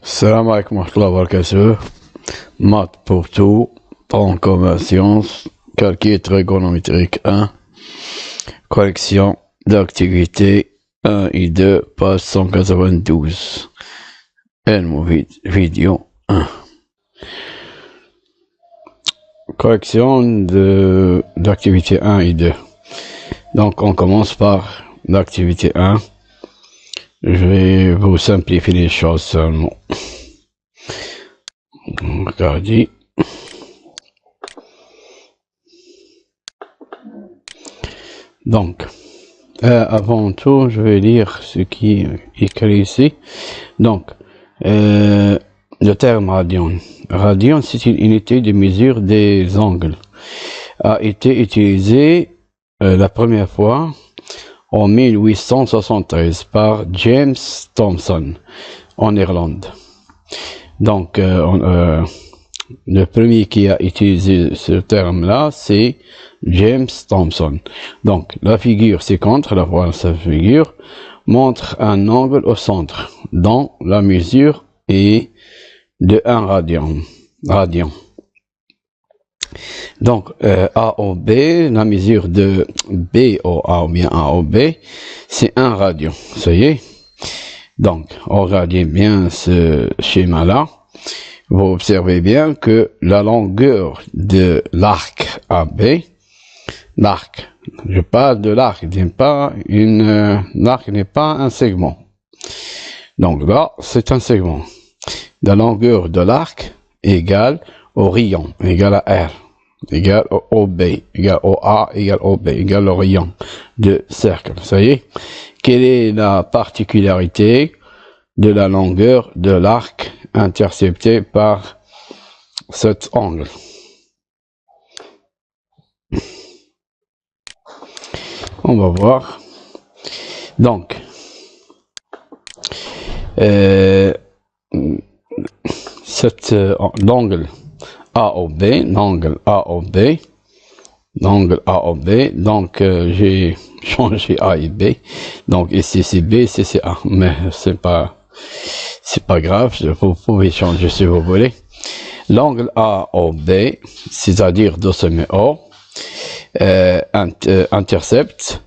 Salam alaikum wa rahmatullahi wa barakatuh. Maths pour tout, temps comme science, calcul trigonométrique 1, correction d'activité 1 et 2, page 192. Vidéo 1. Correction d'activité 1 et 2. Donc on commence par l'activité 1. Je vais vous simplifier les choses seulement. Regardez. Donc, avant tout, je vais lire ce qui est écrit ici. Donc, le terme radian. Radian, c'est une unité de mesure des angles. A été utilisé la première fois en 1873 par James Thomson en Irlande. Donc, le premier qui a utilisé ce terme-là, c'est James Thomson. Donc, la figure ci-contre, sa figure, montre un angle au centre, dont la mesure est de 1 radian. Donc, A au B, la mesure de B au A ou bien A au B, c'est 1 radian. Ça y est. Donc, regardez bien ce schéma-là. Vous observez bien que la longueur de l'arc AB, l'arc, je parle de l'arc, l'arc n'est pas un segment. Donc là, c'est un segment. La longueur de l'arc égale au rayon, égale à R, égale au OB, égale au A, égale au B, égale au rayon de cercle. Ça y est. Quelle est la particularité de la longueur de l'arc intercepté par cet angle? On va voir. Donc, l'angle AOB, donc j'ai changé A et B, donc ici c'est B, ici c'est A, mais c'est pas grave, vous pouvez changer si vous voulez. L'angle AOB, c'est-à-dire de sommet O, intercepte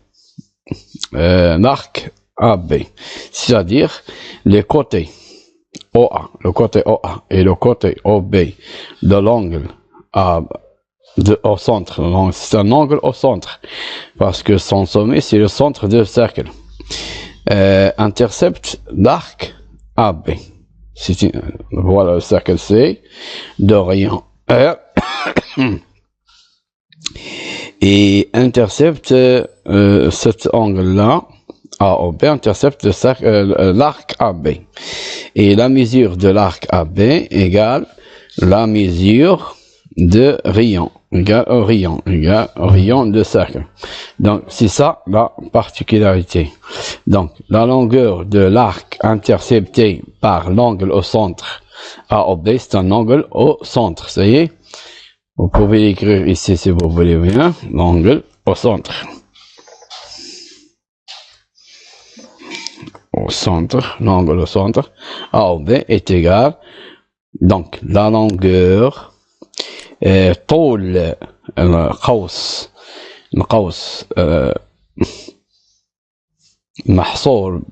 l'arc AB, c'est-à-dire les côtés OA, le côté OA et le côté OB de l'angle au centre. C'est un angle au centre parce que son sommet c'est le centre du cercle. Intercepte l'arc AB. Voilà le cercle C de rayon R et intercepte cet angle-là. AOB intercepte l'arc AB. Et la mesure de l'arc AB égale la mesure de rayon, égale au rayon de cercle. Donc, c'est ça la particularité. Donc, la longueur de l'arc intercepté par l'angle au centre AOB, c'est un angle au centre. Ça y est. Vous pouvez l'écrire ici si vous voulez bien, l'angle au centre. L'angle au centre, AOB est égal, donc la longueur, طول القوس محصور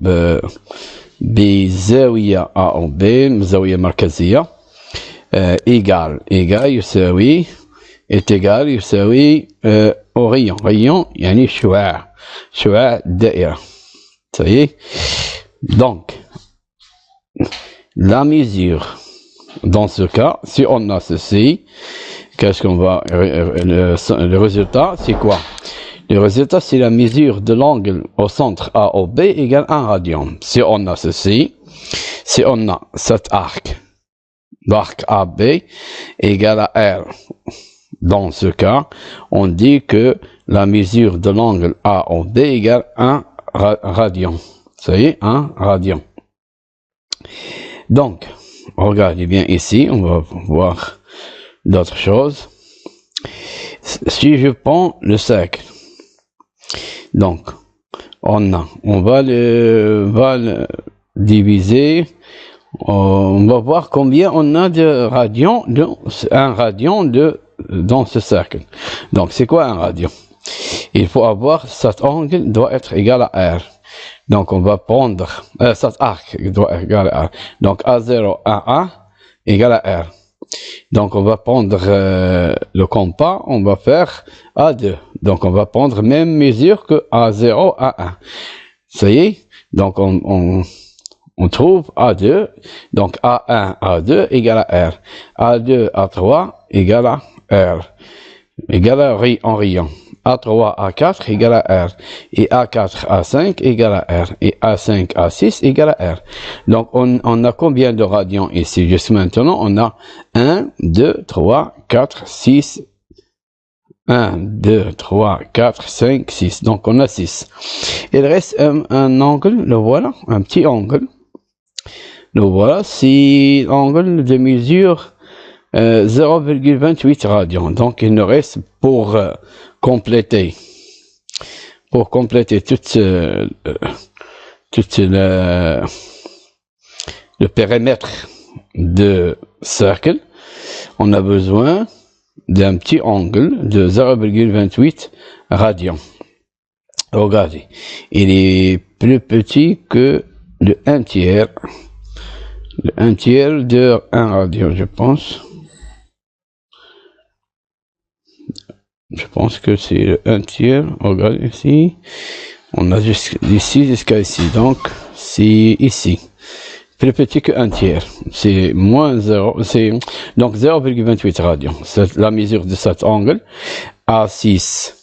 بزاوية AOB، زاوية مركزية، égal يساوي au rayon يعني شعاع الدائرة. Ça y est. Donc, la mesure, dans ce cas, si on a ceci, qu'est-ce qu'on va, le résultat, c'est quoi? Le résultat, c'est la mesure de l'angle au centre AOB égale 1 radian. Si on a ceci, si on a cet l'arc AB égale à R. Dans ce cas, on dit que la mesure de l'angle AOB égale 1 radian. Ça y est, 1 radian. Donc, regardez bien ici, on va voir d'autres choses. Si je prends le cercle, donc, on va le diviser On va voir combien on a de radians, un radian dans ce cercle. Donc, c'est quoi un radian? Il faut avoir cet angle doit être égal à R. Donc, on va prendre, cet arc doit être égal à R. Donc, A0, A1 égal à R. Donc, on va prendre le compas, on va faire A2. Donc, on va prendre même mesure que A0, A1. Ça y est? Donc, on trouve A2, donc A1, A2 égale à R. A2, A3 égale à R. Égale à en rayon. A3, A4 égale à R. Et A4, A5 égale à R. Et A5, A6 égale à R. Donc, on a combien de radians ici? Juste maintenant, on a 1, 2, 3, 4, 6, 1, 2, 3, 4, 5, 6. Donc, on a 6. Il reste un angle, le voilà, un petit angle. Le voilà, c'est l'angle de mesure 0,28 radians. Donc, il nous reste pour compléter tout le périmètre de cercle, on a besoin d'un petit angle de 0,28 radians. Regardez, il est plus petit que le 1 tiers. Le 1 tiers de 1 radian, je pense. Je pense que c'est le 1 tiers. Regardez ici. On a d'ici jusqu'à ici. Donc, c'est ici. Plus petit que 1 tiers. C'est moins 0. C'est donc 0,28 radians. C'est la mesure de cet angle. A6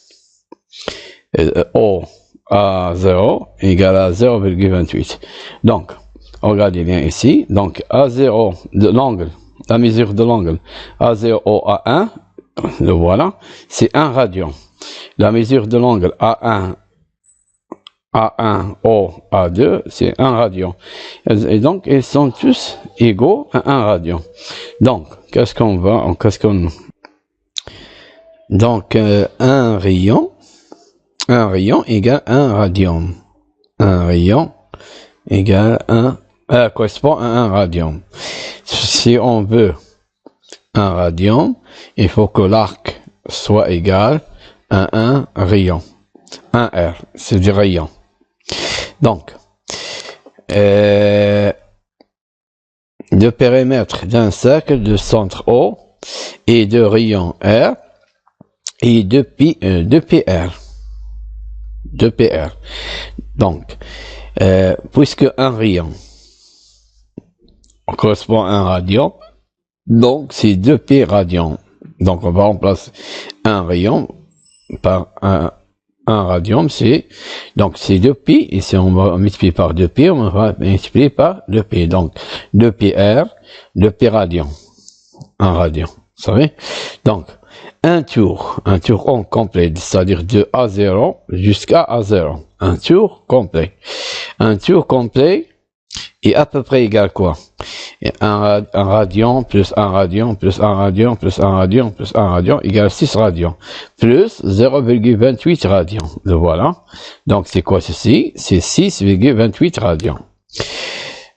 O A0 égale à 0,28. Donc, regardez bien ici. Donc, A0 de l'angle, la mesure de l'angle A0 O A1, le voilà, c'est 1 radian. La mesure de l'angle A1 O A2, c'est 1 radian. Et donc, ils sont tous égaux à 1 radian. Donc, donc, un rayon égale 1 radian. Un rayon égale correspond à 1 radian. Si on veut 1 radian, il faut que l'arc soit égal à 1 rayon. 1 R, c'est du rayon. Donc, le périmètre d'un cercle de centre O et de rayon R et de PR. De PR. Donc, puisque un rayon correspond à 1 radian, donc c'est 2π radians. Donc, on va remplacer un rayon par un radian, c'est 2π, et si on va multiplier par 2π, on va multiplier par 2π. Donc, 2πr, 2π radian. 1 radian. Vous savez? Donc, un tour en complet, c'est-à-dire de A0 jusqu'à A0. Un tour complet. Un tour complet est à peu près égal quoi? Un radian plus 1 radian plus 1 radian plus 1 radian plus 1 radian égale 6 radians plus 0,28 radians. Le voilà. Donc c'est quoi ceci? C'est 6,28 radians.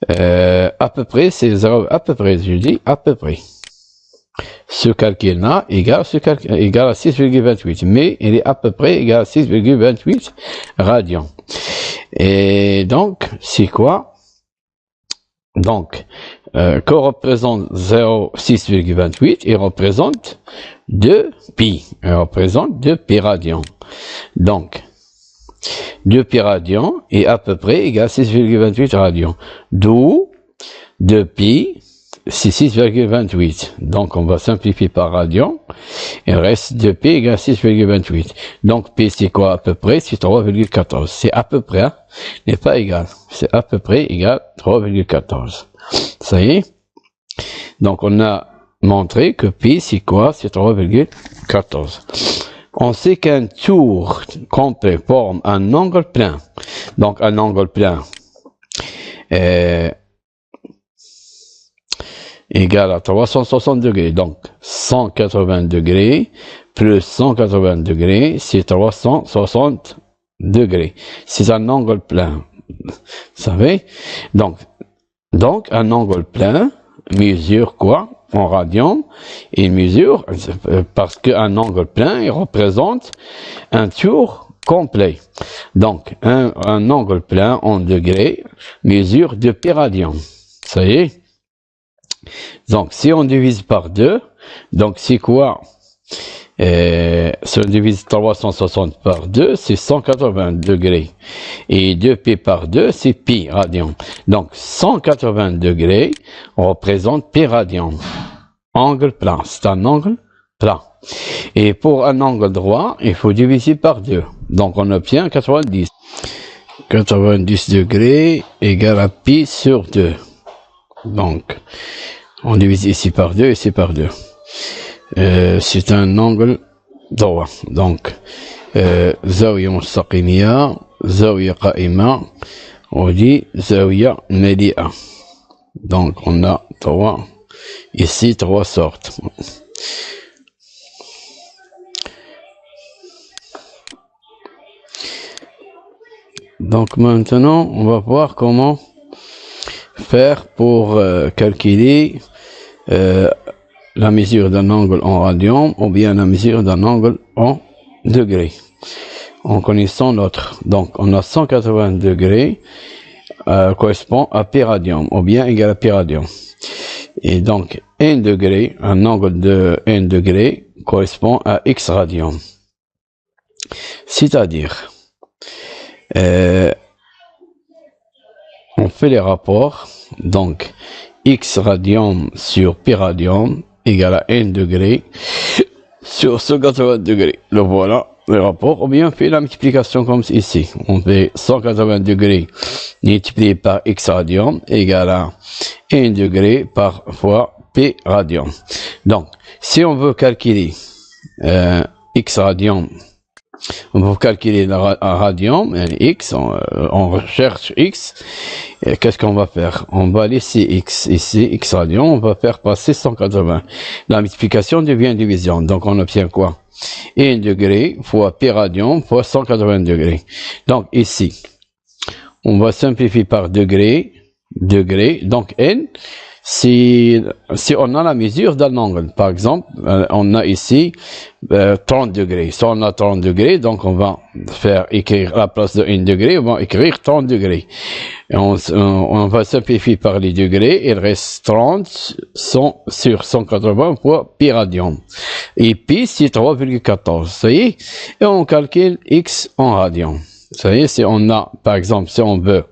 À peu près, c'est 0, à peu près, je dis à peu près. Ce calcul-là égale à 6,28, mais il est à peu près égal à 6,28 radians. Et donc, c'est quoi? Donc, que représente 6,28? Il représente 2π. Il représente 2π radians. Donc, 2π radians est à peu près égal à 6,28 radians. D'où 2π, c'est 6,28. Donc, on va simplifier par radian. Il reste 2π égale à 6,28. Donc, P, c'est quoi à peu près? C'est 3,14. C'est à peu près, hein? N'est pas égal. C'est à peu près égal à 3,14. Ça y est? Donc, on a montré que P, c'est quoi? C'est 3,14. On sait qu'un tour complet forme un angle plein. Donc, un angle plein égale à 360 degrés. Donc, 180 degrés plus 180 degrés, c'est 360 degrés. C'est un angle plein. Vous savez? Donc, Donc, un angle plein mesure quoi? En radian, il mesure, parce qu'un angle plein, il représente un tour complet. Donc, un angle plein en degrés mesure 2 pi radian. Ça y est? Donc, si on divise par 2, donc c'est quoi? Si on divise 360 par 2, c'est 180 degrés. Et 2 pi par 2, c'est pi radian. Donc, 180 degrés représente pi radian. Angle plat, c'est un angle plat. Et pour un angle droit, il faut diviser par 2. Donc, on obtient 90. 90 degrés égale à pi sur 2. Donc, on divise ici par 2, ici par 2. C'est un angle droit. Donc, زاوية مستقيمية, زاوية قائمة, on dit زاوية مليئة. Donc, on a ici 3 sortes. Donc, maintenant, on va voir comment faire pour calculer la mesure d'un angle en radian ou bien la mesure d'un angle en degrés en connaissant l'autre. Donc on a 180 degrés correspond à pi radian ou bien égal à pi radian. Et donc 1 degré, un angle de 1 degré correspond à x radian. C'est-à-dire on fait les rapports, donc x radian sur pi radian égale à 1 degré sur 180 degrés. Le voilà, le rapport. Ou bien on fait la multiplication comme ici. On fait 180 degrés multiplié par x radian égale à 1 degré par fois pi radian. Donc, si on veut calculer x radian, on va calculer un radian, x, on recherche x, qu'est-ce qu'on va faire? On va laisser x ici, x radian, on va faire passer 180. La multiplication devient division, donc on obtient quoi? 1 degré fois pi radian fois 180 degrés. Donc ici, on va simplifier par degré, donc n, si on a la mesure d'un angle, par exemple, on a ici 30 degrés. Si on a 30 degrés, donc on va écrire à la place de 1 degré, on va écrire 30 degrés. Et on va simplifier par les degrés, il reste 30 sur 180 fois pi radian. Et pi, c'est 3,14. Ça y est? Et on calcule x en radian. Ça y est, si on a, par exemple, si on veut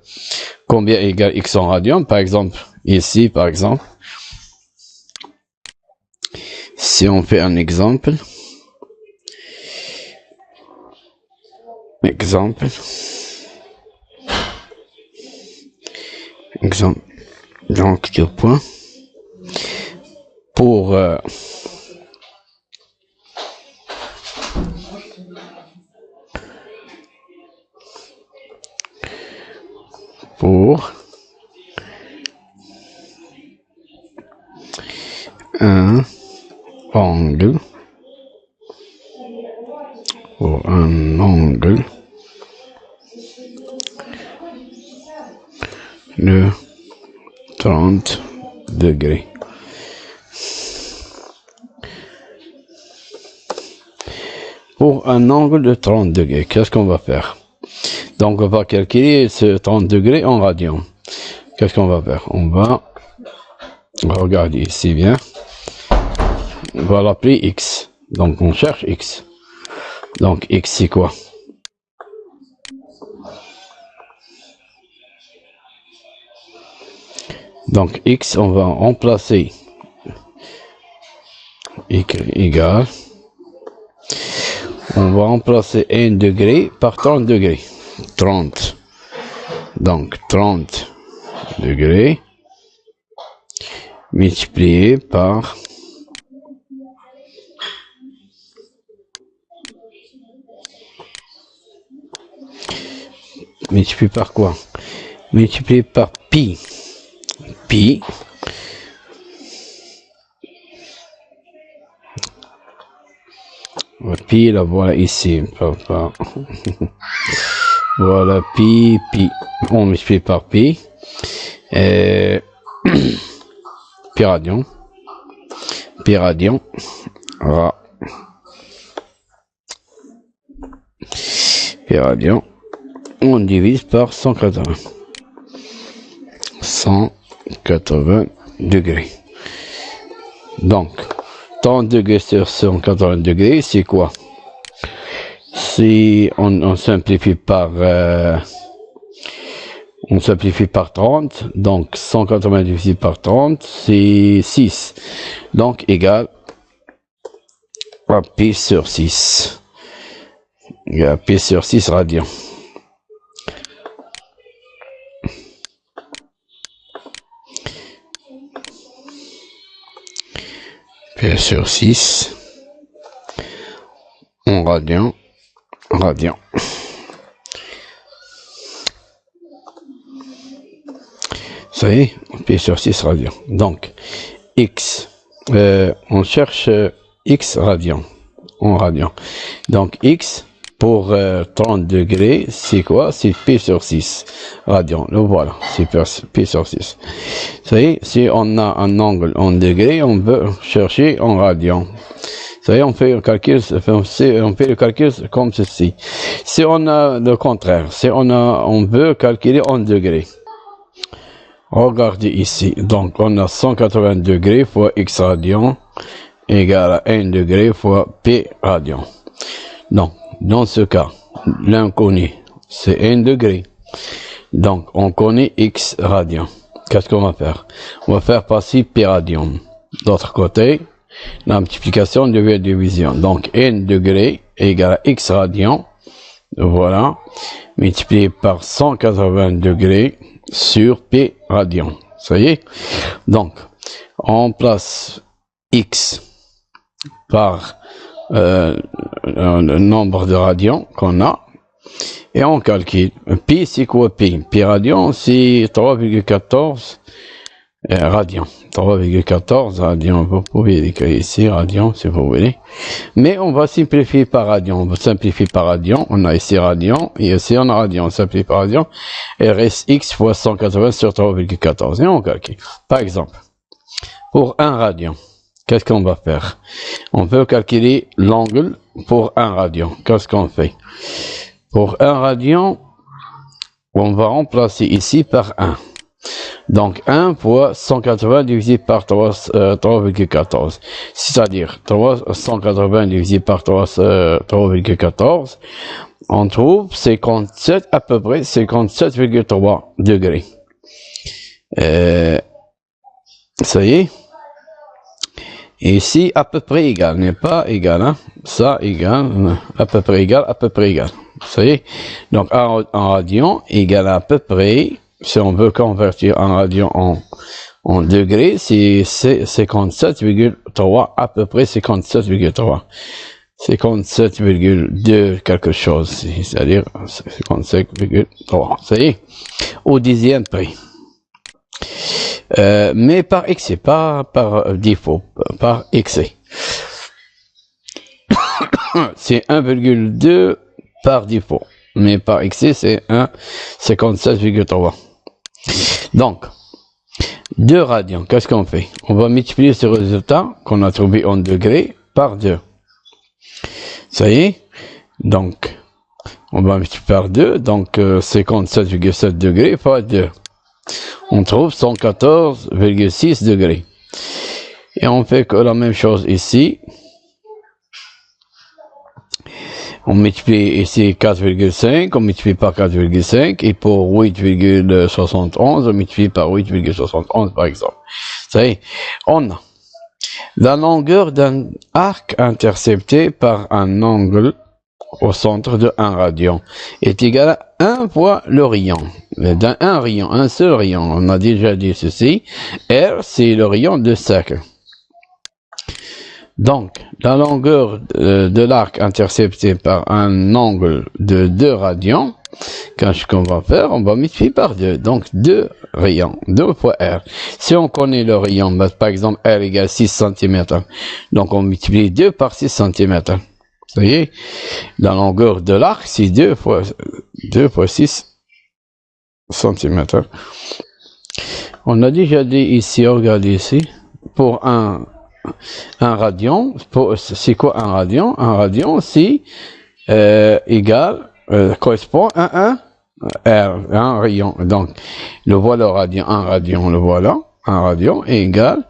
combien égale x en radian, par exemple, ici, par exemple, si on fait un exemple, donc 2 points, pour un angle, de 30 degrés. Pour un angle de 30 degrés, qu'est-ce qu'on va faire? Donc on va calculer ce 30 degrés en radian. Qu'est-ce qu'on va faire? On va regarder ici bien. On va l'appeler x. Donc on cherche x. Donc x c'est quoi? Donc x, on va remplacer égal. On va remplacer 1 degré par 30 degrés. 30. Donc 30 degrés multiplié par quoi? Multiplié par pi. Pi la voilà ici. Voilà pi. On multiplie par pi. pi radian, pi radian, on divise par 180. 180 degrés. Donc, 30 degrés sur 180 degrés, c'est quoi? Si on simplifie par 30, donc 180 divisé par 30, c'est 6. Donc, égal à pi sur 6. Égal à pi sur 6 radians. Pi sur 6 en radian. Ça y est, pi sur 6 radians. Donc, x, on cherche x radian, en radian. Donc, x pour 30 degrés, c'est quoi? C'est pi sur 6 radian. Donc, voilà, c'est pi sur 6. Ça y est, si on a un angle en degrés, on peut chercher en radian. Ça y est, on fait le calcul comme ceci. Si on a le contraire, si on veut calculer en degrés. Regardez ici, donc on a 180 degrés fois x radian égale à 1 degré fois p radian. Donc, dans ce cas, l'inconnu, c'est 1 degré. Donc, on connaît x radian. Qu'est-ce qu'on va faire? On va faire passer p radian. D'autre côté, la multiplication devient division. Donc, 1 degré égale à x radian. Voilà. Multiplié par 180 degrés sur p radian. Ça y est. Donc, on place x par le nombre de radians qu'on a et on calcule. Pi, c'est quoi pi? Pi radian, c'est 3,14 radians. 3,14 radians. Vous pouvez l'écrire ici, radian, si vous voulez. Mais on va simplifier par radian. On va simplifier par radian. On a ici radian et ici on a radian. On simplifie par radian. Et reste x fois 180 sur 3,14. Et on calcule. Par exemple, pour 1 radian, qu'est-ce qu'on va faire? On peut calculer l'angle pour 1 radian. Qu'est-ce qu'on fait? Pour 1 radian, on va remplacer ici par 1. Donc 1 fois 180 divisé par 3,14. C'est-à-dire 180 divisé par 3,14. On trouve 57, à peu près 57,3 degrés. Ça y est. Ici, à peu près égal, n'est pas égal, hein? Ça égal, à peu près égal, à peu près égal. Ça y est. Donc, en radian égale à peu près, si on veut convertir en radian en degrés, c'est 57,3, à peu près 57,3. 57,2 quelque chose, c'est-à-dire 57,3. Ça y est. Au dixième près. Mais par excès, pas par défaut, par excès. C'est 1,2 par défaut, mais par excès, c'est 57,3. Donc, 2 radians, qu'est-ce qu'on fait? On va multiplier ce résultat qu'on a trouvé en degrés par 2. Ça y est? Donc, on va multiplier par 2, donc 57,7 degrés fois 2. On trouve 114,6 degrés. Et on fait que la même chose ici. On multiplie ici 4,5, on multiplie par 4,5, et pour 8,71, on multiplie par 8,71 par exemple. Ça y est, on a la longueur d'un arc intercepté par un angle au centre de 1 radian est égal à 1 fois le rayon. D'un rayon, un seul rayon. On a déjà dit ceci. R, c'est le rayon de cercle. Donc, la longueur de l'arc intercepté par un angle de 2 radians, qu'est-ce qu'on va faire? On va multiplier par 2. Donc, 2 rayons, 2 fois R. Si on connaît le rayon, par exemple, R égale 6 cm. Donc, on multiplie 2 par 6 cm. Vous voyez, la longueur de l'arc, c'est 2 fois 6 cm. On a déjà dit ici, regardez ici, pour un radian, c'est quoi un radian? Un radian, c'est correspond à un un rayon. Donc, le voilà radian, un radian, le voilà. Un radian est égal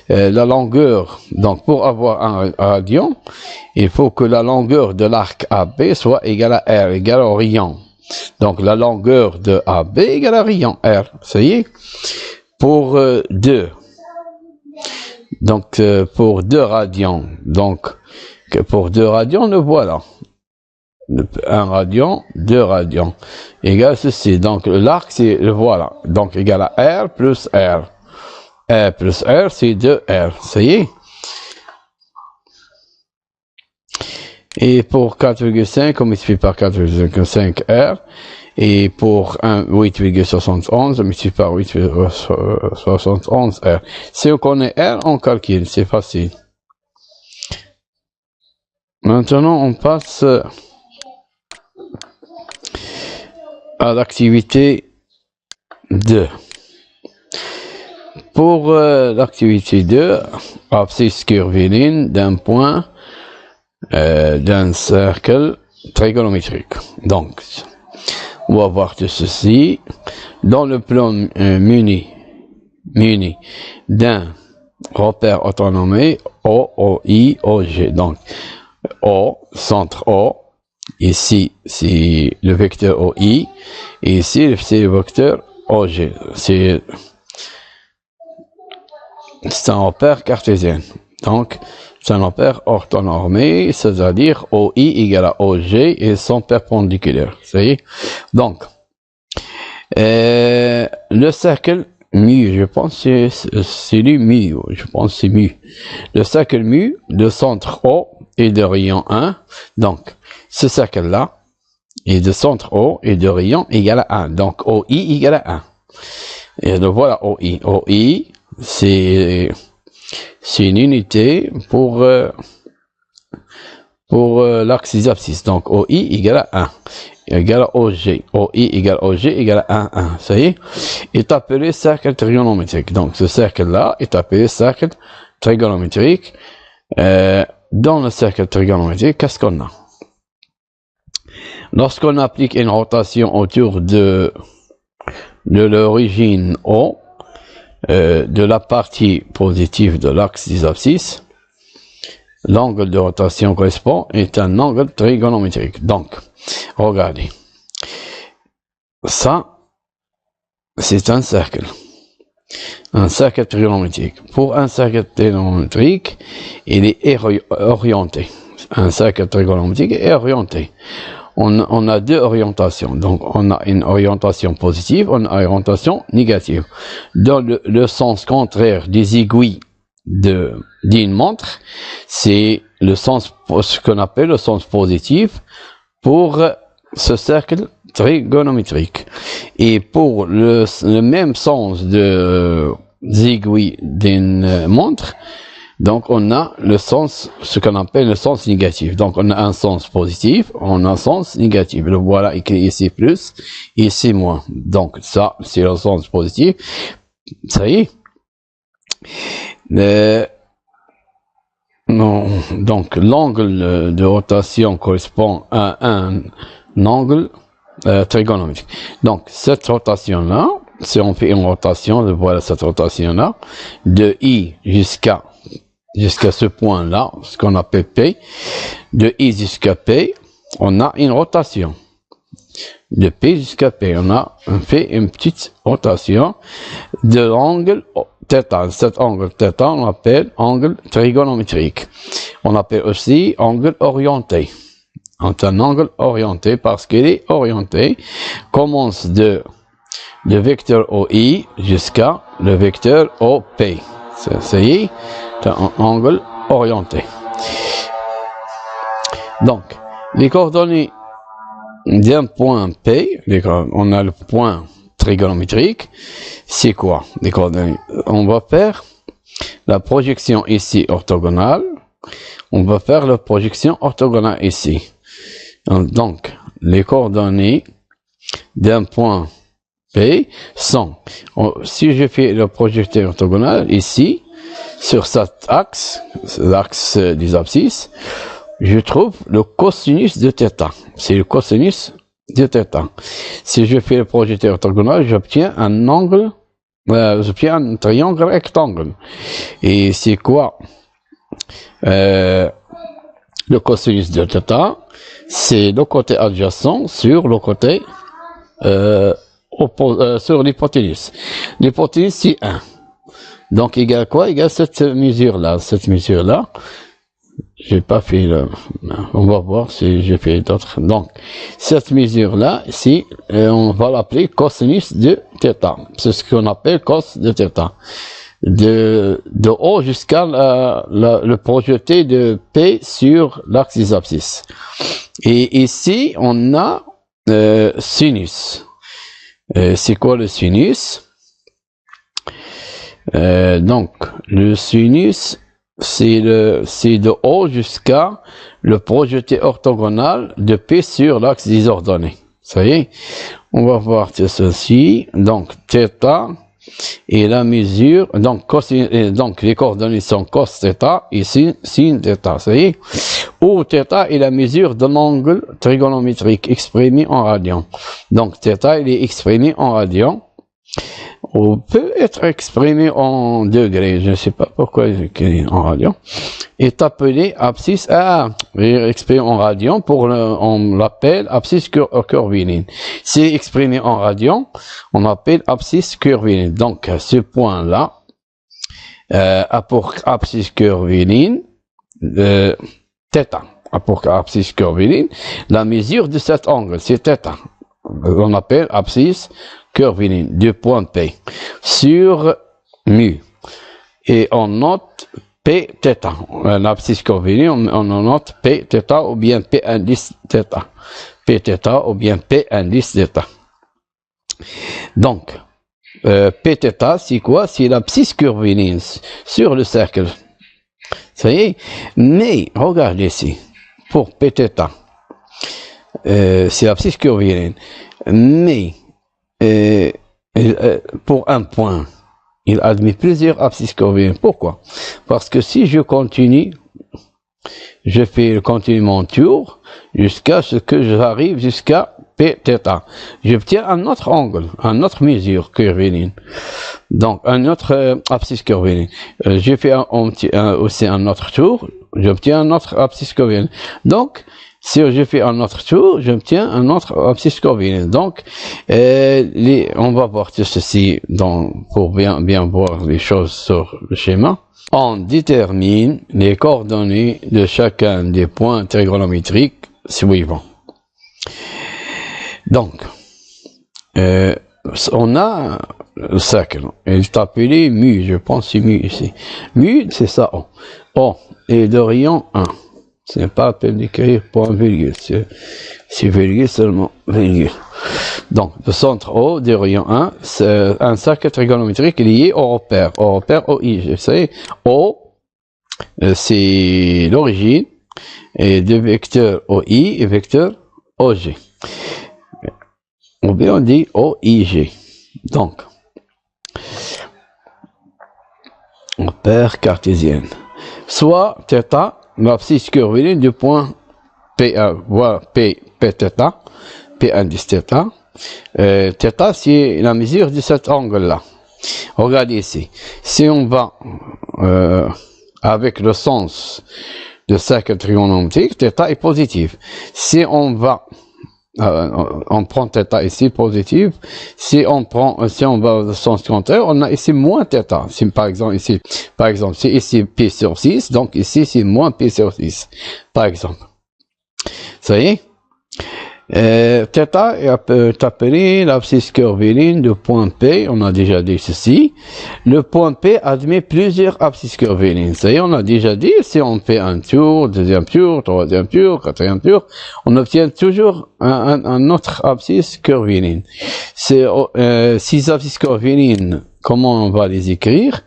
la longueur. Donc, pour avoir un radian, il faut que la longueur de l'arc AB soit égale à R, égale au rayon. Donc, la longueur de AB égale à rayon R. Ça y est. Pour 2. Donc, pour 2 radians. Donc, pour 2 radians, le voilà. 1 radian, 2 radians. Égale ceci. Donc, l'arc, c'est le voilà. Donc, égal à R plus R. R plus R, c'est 2R. Ça y est. Et pour 4,5, on multiplie par 4,5R. Et pour 8,71, on multiplie par 8,71R. Si on connaît R, on calcule. C'est facile. Maintenant, on passe à l'activité 2. Pour l'activité 2, abscisse curviligne d'un point d'un cercle trigonométrique. Donc, on va voir tout ceci. Dans le plan muni d'un repère autonomé O, OI, OG. Donc, O, centre O. Ici, c'est le vecteur OI. Et ici, c'est le vecteur OG. C'est un repère cartésien. Donc, c'est un repère orthonormé, c'est-à-dire OI égale à OG et sont perpendiculaires. Ça y est. Donc, le cercle mu, je pense que c'est lui mu, je pense que c'est mu. Le cercle mu de centre O et de rayon 1. Donc, ce cercle-là est de centre O et de rayon égal à 1. Donc, OI égale à 1. Et donc, voilà OI. OI, c'est une unité pour l'axe des abscisses. Donc, OI égale à 1. Égale à OG. OI égale OG égale à 1, 1. Ça y est. Est appelé cercle trigonométrique. Donc, ce cercle-là est appelé cercle trigonométrique. Dans le cercle trigonométrique, qu'est-ce qu'on a? Lorsqu'on applique une rotation autour de l'origine O, de la partie positive de l'axe des abscisses, l'angle de rotation correspond est un angle trigonométrique. Donc, regardez. Ça, c'est un cercle. Un cercle trigonométrique. Pour un cercle trigonométrique, il est orienté. Un cercle trigonométrique est orienté. On a deux orientations. Donc, on a une orientation positive, on a une orientation négative. Dans le sens contraire des aiguilles d'une montre, c'est le sens, ce qu'on appelle le sens positif pour ce cercle trigonométrique. Et pour le même sens des aiguilles d'une montre, donc on a le sens, ce qu'on appelle le sens négatif. Donc on a un sens positif, on a un sens négatif. Le voilà écrit ici plus, ici moins. Donc ça, c'est le sens positif. Ça y est. Non, donc l'angle de rotation correspond à un angle trigonométrique. Donc cette rotation-là, si on fait une rotation, voilà cette rotation-là, de I jusqu'à ce point-là, ce qu'on appelle P, de I jusqu'à P, on a une rotation. De P jusqu'à P, on fait une petite rotation de l'angle θ. Cet angle θ, on appelle angle trigonométrique. On appelle aussi angle orienté. C'est un angle orienté parce qu'il est orienté, commence de le vecteur OI jusqu'à le vecteur OP. Ça y est, c'est un angle orienté. Donc, les coordonnées d'un point P, on a le point trigonométrique, c'est quoi les coordonnées? On va faire la projection ici orthogonale, on va faire la projection orthogonale ici. Donc, les coordonnées d'un point P sont, si je fais le projeteur orthogonal ici, sur cet axe, l'axe des abscisses, je trouve le cosinus de θ. C'est le cosinus de θ. Si je fais le projeté orthogonal, j'obtiens un angle, j'obtiens un triangle rectangle. Et c'est quoi le cosinus de θ? C'est le côté adjacent sur le côté sur l'hypoténuse. L'hypoténuse, c'est 1. Donc, égal quoi? Égal cette mesure-là. Cette mesure-là, j'ai pas fait le... On va voir si j'ai fait d'autres. Donc, cette mesure-là, ici, on va l'appeler cosinus de θ. C'est ce qu'on appelle cos de θ. De haut jusqu'à le projeté de P sur l'axe des abscisses. Et ici, on a sinus. C'est quoi le sinus? Donc, le sinus, c'est de haut jusqu'à le projeté orthogonal de P sur l'axe des ordonnées. Ça y est, on va voir ceci. Donc, θ et la mesure, donc les coordonnées sont cos θ et sin θ. Ça y est, où θ est la mesure de l'angle trigonométrique exprimé en radians. Donc, θ, il est exprimé en radians. Ou peut être exprimé en degrés, je ne sais pas pourquoi en radians, est appelé abscisse, exprimé en radians, on l'appelle abscisse curviline. C'est exprimé en radians, on appelle abscisse curviline. Donc, ce point-là, pour abscisse curviline, θ, pour abscisse curviline, la mesure de cet angle, c'est θ. On appelle abscisse curviline du point P sur mu. Et on note P θ. L'abscisse curviline, on note P θ ou bien P indice θ. P θ ou bien P indice θ. Donc, P θ, c'est quoi? C'est l'abscisse curviline sur le cercle. Ça y est? Mais, regardez ici, pour P θ, c'est l'abscisse curviline. Mais, pour un point, il admet plusieurs abscisses curvilines. Pourquoi? Parce que si je continue, je fais continue mon tour jusqu'à ce que j'arrive jusqu'à P θ. J'obtiens un autre angle, une autre mesure curviline. Donc, un autre abscisse curviline. Je fais aussi un autre tour, j'obtiens un autre abscisse curviline. Donc, si je fais un autre tour, j'obtiens un autre abscisse curviline. Donc, on va voir ceci pour bien voir les choses sur le schéma. On détermine les coordonnées de chacun des points trigonométriques suivants. Donc, on a le cercle. Il est appelé mu, je pense c'est mu ici. Mu, c'est ça, O. O est de rayon 1. Ce n'est pas la peine d'écrire point virgule, c'est virgule seulement, virgule. Donc, le centre O de rayon 1, c'est un cercle trigonométrique lié au repère OI. Vous savez, O, c'est l'origine, et de vecteur OI et vecteur OG. Ou bien on dit OIG. Donc, repère cartésien. Soit θ, l'abscisse curviline du point P1, voilà P θ, P indice θ. θ, c'est la mesure de cet angle-là. Regardez ici. Si on va avec le sens de cercle trigonométrique, θ est positif. Si on va on prend θ ici positive. Si on va au sens contraire, on a ici moins θ. Si par exemple c'est ici P sur 6, donc ici c'est moins P sur 6, par exemple. Ça y est? θ est appelé l'abscisse curviline du point P, on a déjà dit ceci. Le point P admet plusieurs abscisses curvilines. Ça y est, on a déjà dit, si on fait un tour, deuxième tour, troisième tour, quatrième tour, on obtient toujours un autre abscisse curviline. Ces abscisses curvilines, comment on va les écrire?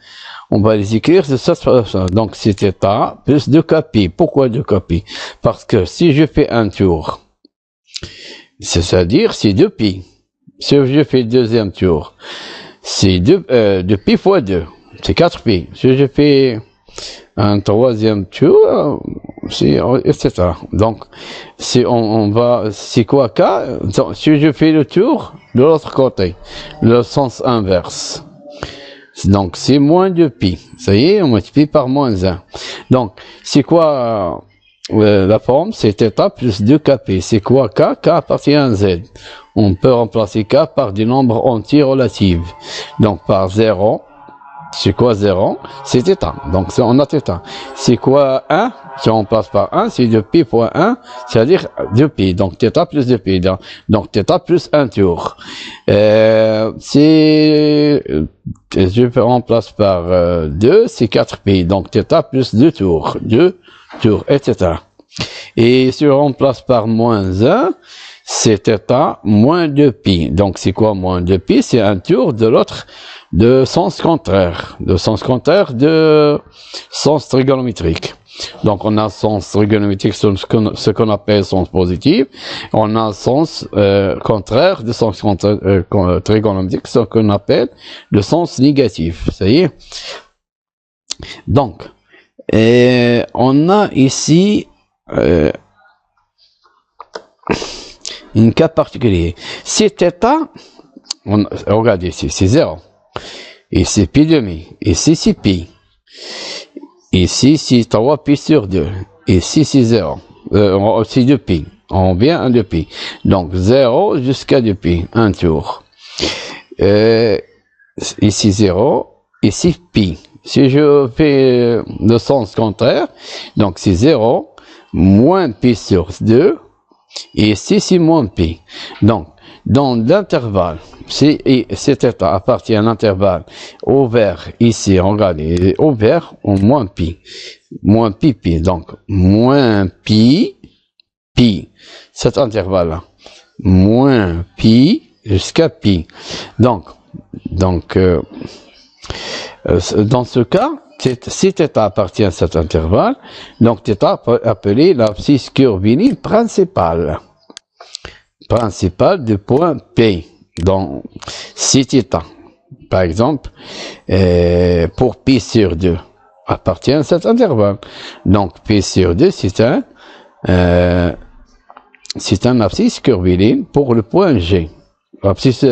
On va les écrire de cette façon. Donc c'est θ plus 2kπ. Pourquoi 2kπ? Parce que si je fais un tour, c'est-à-dire, c'est 2π. Si je fais le deuxième tour, c'est 2π fois 2. c'est 4 pi. Si je fais un troisième tour, etc. Donc, si on va, c'est quoi K? Si je fais le tour de l'autre côté, le sens inverse. Donc, c'est moins de pi. Ça y est, on multiplie par moins 1. Donc, c'est quoi la forme? C'est θ plus 2kp. C'est quoi K? K appartient à Z. On peut remplacer K par des nombres entiers relatifs. Donc, par 0. C'est quoi 0? C'est θ. Donc, on a θ. C'est quoi 1? Si on passe par 1, c'est 2pi fois 1, c'est-à-dire 2pi. Donc, θ plus 2pi. Donc, θ plus 1 tour. Je remplace par 2, c'est 4pi. Donc, θ plus 2 tours. 2 tours, etc. Et si je remplace par moins 1, c'est θ moins 2pi. Donc, c'est quoi moins 2pi? C'est un tour de l'autre de sens contraire. De sens contraire de sens trigonométrique. Donc, on a sens trigonométrique, ce qu'on appelle sens positif. On a sens contraire de sens trigonométrique, ce qu'on appelle le sens négatif. Ça y est. Donc, on a ici un cas particulier. Si θ, regardez ici, c'est 0. Ici, pi demi. Ici, c'est pi. Ici, c'est 3 pi sur 2. Ici, c'est 0. C'est 2 pi. On vient à 2 pi. Donc, 0 jusqu'à 2 pi. Un tour. Ici, 0. Ici, pi. Si je fais le sens contraire, donc c'est 0, moins pi sur 2, et ici, c'est moins pi. Donc, dans l'intervalle, si θ appartient à l'intervalle ouvert ici, regardez, ouvert au moins pi. Moins pi, pi. Donc, moins pi, pi. Cet intervalle-là. Moins pi jusqu'à pi. Donc, dans ce cas, si θ appartient à cet intervalle, donc θ peut appeler l'abscisse curviligne principale. Principale du point P. Donc, si θ, par exemple, pour pi sur 2, appartient à cet intervalle. Donc, pi sur 2, c'est un abscisse curviligne pour le point G. Abscisse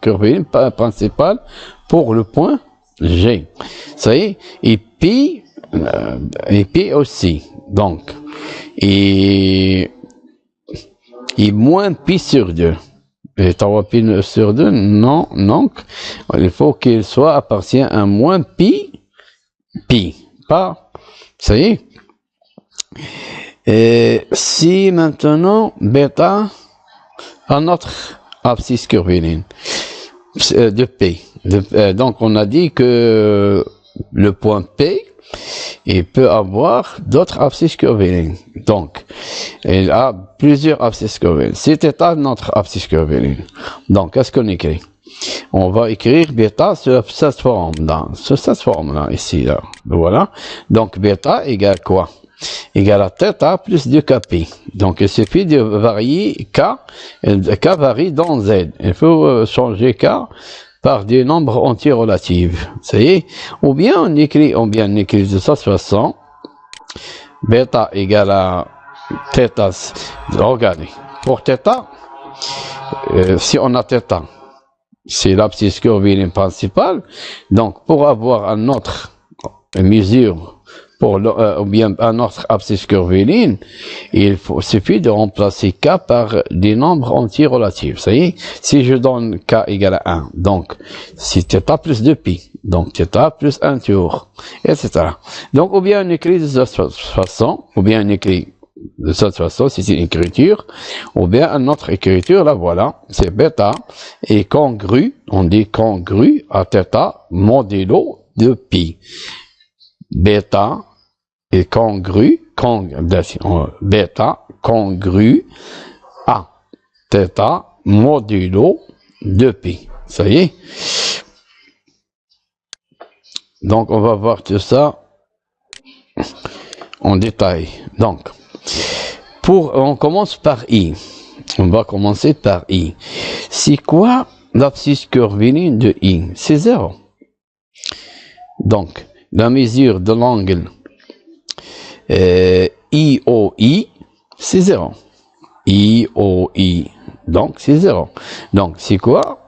curviligne principale pour le point G. Ça y est, et pi aussi. Donc, et moins pi sur 2. Et 3 pi sur 2, non, donc, il faut qu'il soit appartient à moins pi, pas, ça y est. Et si maintenant, bêta, un autre abscisse curviligne, de P. Donc, on a dit que le point P, il peut avoir d'autres abscisses curvilignes. Donc, il a plusieurs abscisses curvilignes. C'est θ notre abscisse curviligne. Donc, qu'est-ce qu'on écrit? On va écrire bêta sur cette forme-là. Sur cette forme-là, ici, là. Voilà. Donc, bêta égale quoi? Égale à θ plus 2kp. Donc, il suffit de varier k. K varie dans z. Il faut changer k par des nombres entiers relatifs. Ça y est. Ou bien on écrit de cette façon. Bêta égale à θ. Regardez. Pour θ, si on a θ, c'est l'abscisse curviligne principale. Donc, pour avoir une autre mesure, ou bien un autre abscisse curviligne, il suffit de remplacer k par des nombres entiers relatifs. Ça y est, si je donne k égale à 1, donc c'est θ plus 2pi, donc θ plus 1 tour, etc. Donc, ou bien on écrit de cette façon, si c'est une écriture, ou bien une autre écriture, là voilà, c'est bêta est congru, on dit congru à θ modulo de pi. Bêta est congru, bêta congru à θ modulo de pi. Ça y est. Donc, on va voir tout ça en détail. Donc, on commence par I. On va commencer par I. C'est quoi l'abscisse curviligne de I? C'est 0. Donc, la mesure de l'angle IOI, c'est 0. IOI, donc c'est 0. Donc, c'est quoi?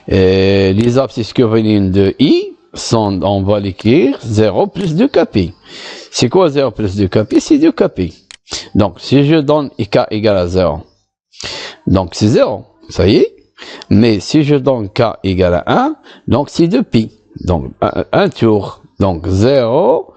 Les abscisses curvilignes de I sont, on va l'écrire, 0 plus 2kp. C'est quoi 0 plus 2kp? C'est 2kp. Donc, si je donne k égale à 0, donc c'est 0, ça y est. Mais si je donne k égale à 1, donc c'est 2pi. Donc, un tour. Donc, 0,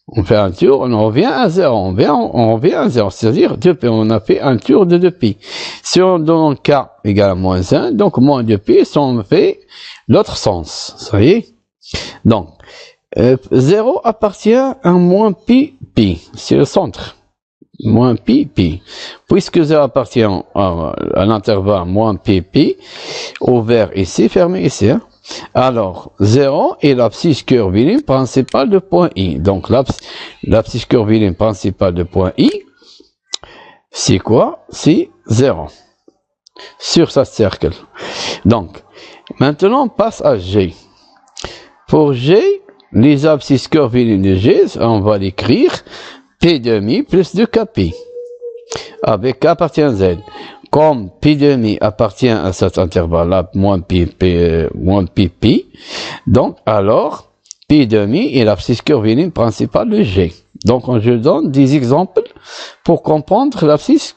on fait un tour, on revient à 0. On revient à 0, c'est-à-dire 2pi. On a fait un tour de 2pi. Si on donne k égale à moins 1, donc moins 2pi, si on fait l'autre sens. Ça y est. Donc, 0 appartient à moins pi, pi. C'est le centre. Moins pi, pi. Puisque 0 appartient à l'intervalle moins pi, pi, ouvert ici, fermé ici. Hein. Alors, 0 est l'abscisse curviligne principale de point I. Donc, l'abscisse curviligne principale de point I, c'est quoi? C'est 0. Sur ce cercle. Donc, maintenant, on passe à G. Pour G, les abscisses curvilignes de G, on va l'écrire P demi plus 2kp. Avec K appartient à Z. Comme P demi appartient à cet intervalle-là, moins pi, pi, donc alors, P demi est l'abscisse curviligne principale de G. Donc, je donne des exemples pour comprendre l'abscisse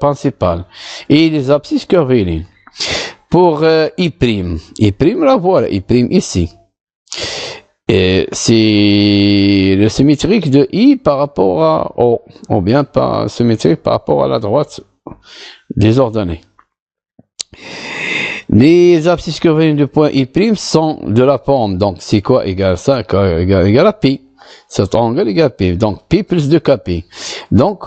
principale et les abscisses curvilignes. Pour I', la voilà, I' ici. Et c'est le symétrique de I par rapport à O, ou bien pas symétrique par rapport à la droite des ordonnées. Les abscisses curvilignes de point I' sont de la forme, donc c'est quoi égale ça, égale à pi. Cet angle égale à pi, donc pi plus 2kp. Donc,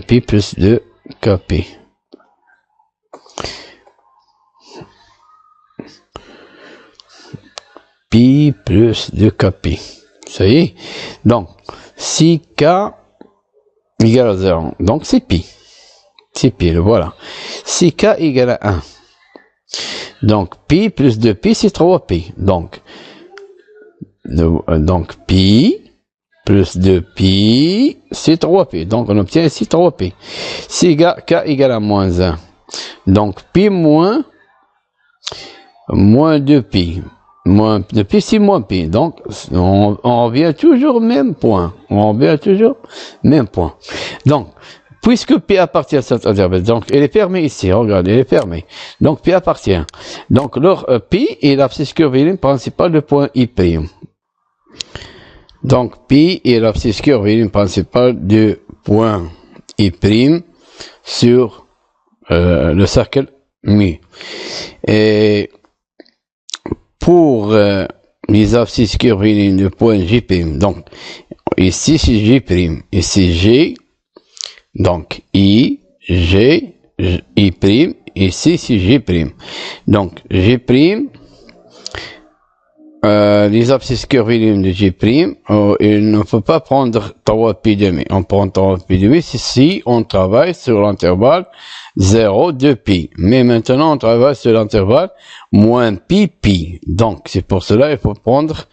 pi plus 2kp. Pi plus 2kp. Ça y est. Donc, si k égale à 0, donc c'est pi. C'est pi, le voilà. Si k égale à 1, donc pi plus 2pi, c'est 3pi. Donc pi plus 2pi, c'est 3pi. Donc on obtient ici 3pi. Si k égale à moins 1, donc pi moins 2pi. Moins 2pi, c'est moins pi. Donc, on revient toujours au même point. Donc, puisque P appartient à cet intervalle, donc elle est fermée ici, regardez, elle est fermée. Donc, P appartient. Donc, leur P est l'abscisse curviligne principale de point I'. Donc, P est l'abscisse curviligne principale de point I' sur le cercle mu. Et pour les abscisses curvilignes de point J', donc ici c'est J', ici G, donc I, G, I', ici c'est J'. Donc J', les abscisses curvilignes de J', il ne faut pas prendre 3pi demi. On prend 3pi demi si on travaille sur l'intervalle 0, 2pi. Mais maintenant, on travaille sur l'intervalle moins pi, pi. Donc, c'est pour cela qu'il faut prendre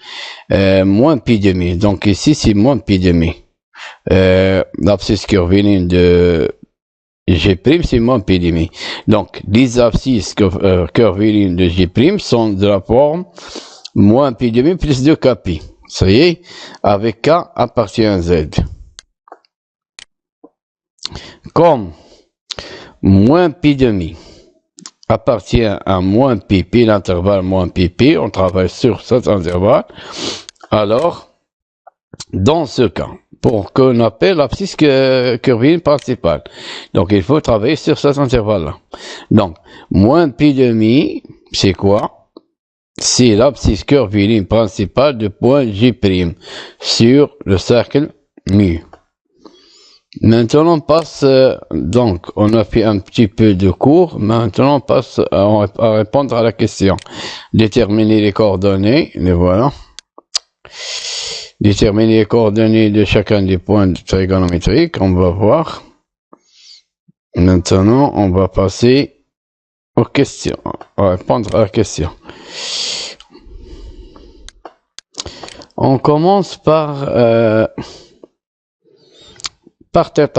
moins pi demi. Donc, ici, c'est moins pi demi. L'abscisse curviligne de G', c'est moins pi demi. Donc, les abscisses curvilignes de J' sont de la forme moins pi demi plus 2kp. Ça y est, avec k appartient à Z. Comme moins pi demi appartient à moins pi, pi, l'intervalle moins pi, pi, on travaille sur cet intervalle. Alors, dans ce cas, pour qu'on appelle l'abscisse curviligne principale, donc il faut travailler sur cet intervalle-là. Donc, moins pi demi, c'est quoi? C'est l'abscisse curviligne principale de point J' sur le cercle mu. Maintenant, on passe, donc, on a fait un petit peu de cours. Maintenant, on passe à répondre à la question. Déterminer les coordonnées, les voilà. Déterminer les coordonnées de chacun des points trigonométriques, on va voir. Maintenant, on va passer aux questions. On va répondre à la question. On commence par θ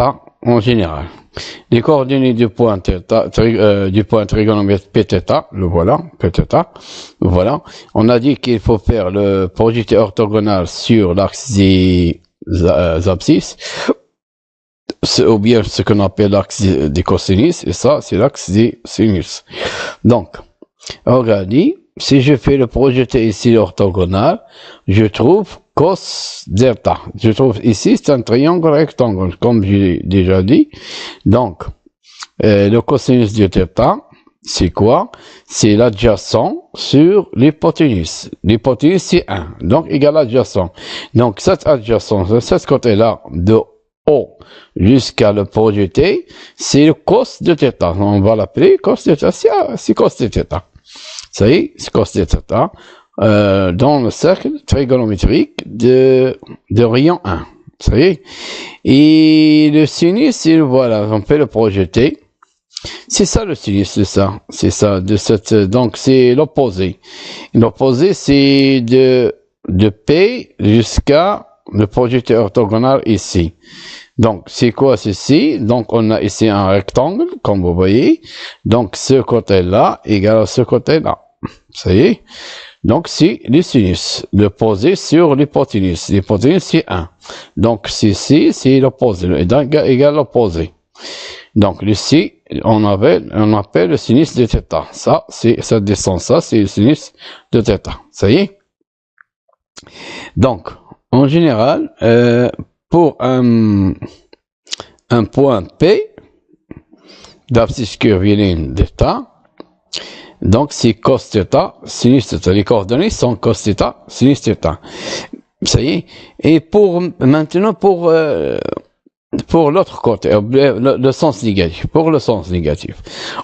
en général. Les coordonnées du point θ, du point trigonométrique Pθ, le voilà, Pθ, voilà. On a dit qu'il faut faire le projeté orthogonal sur l'axe des abscisses, ou bien ce qu'on appelle l'axe des cosinus, et ça, c'est l'axe des sinus. Donc, regardez, si je fais le projeté ici orthogonal, je trouve cos delta. Je trouve ici, c'est un triangle rectangle, comme j'ai déjà dit. Donc, le cosinus de θ, c'est quoi? C'est l'adjacent sur l'hypoténuse. L'hypoténuse, c'est 1. Donc, égal adjacent. Donc, cette adjacence, de ce côté-là, de haut jusqu'à le projeté, c'est le cos de θ. On va l'appeler cos de θ. C'est cos de θ. Ça y est, c'est cos de θ. Dans le cercle trigonométrique de rayon 1. Ça y est. Et le sinus, voilà, on peut le projeter. C'est ça le sinus, c'est ça. C'est ça, donc c'est l'opposé. L'opposé, c'est de P jusqu'à le projeté orthogonal ici. Donc, c'est quoi ceci? Donc, on a ici un rectangle, comme vous voyez. Donc, ce côté-là égale à ce côté-là. Ça y est. Donc, c'est le sinus, le posé sur l'hypoténuse. L'hypoténuse, c'est 1. Donc, ceci, c'est l'opposé, égal l'opposé. Donc, ici, on appelle le sinus de θ. Ça, ça descend, ça, c'est le sinus de θ. Ça y est. Donc, en général, pour un point P, d'abscisse curviligne de θ, donc c'est cos θ, sinus θ. Les coordonnées sont cos θ, sinus θ. Ça y est. Et maintenant, pour l'autre côté, le sens négatif, pour le sens négatif,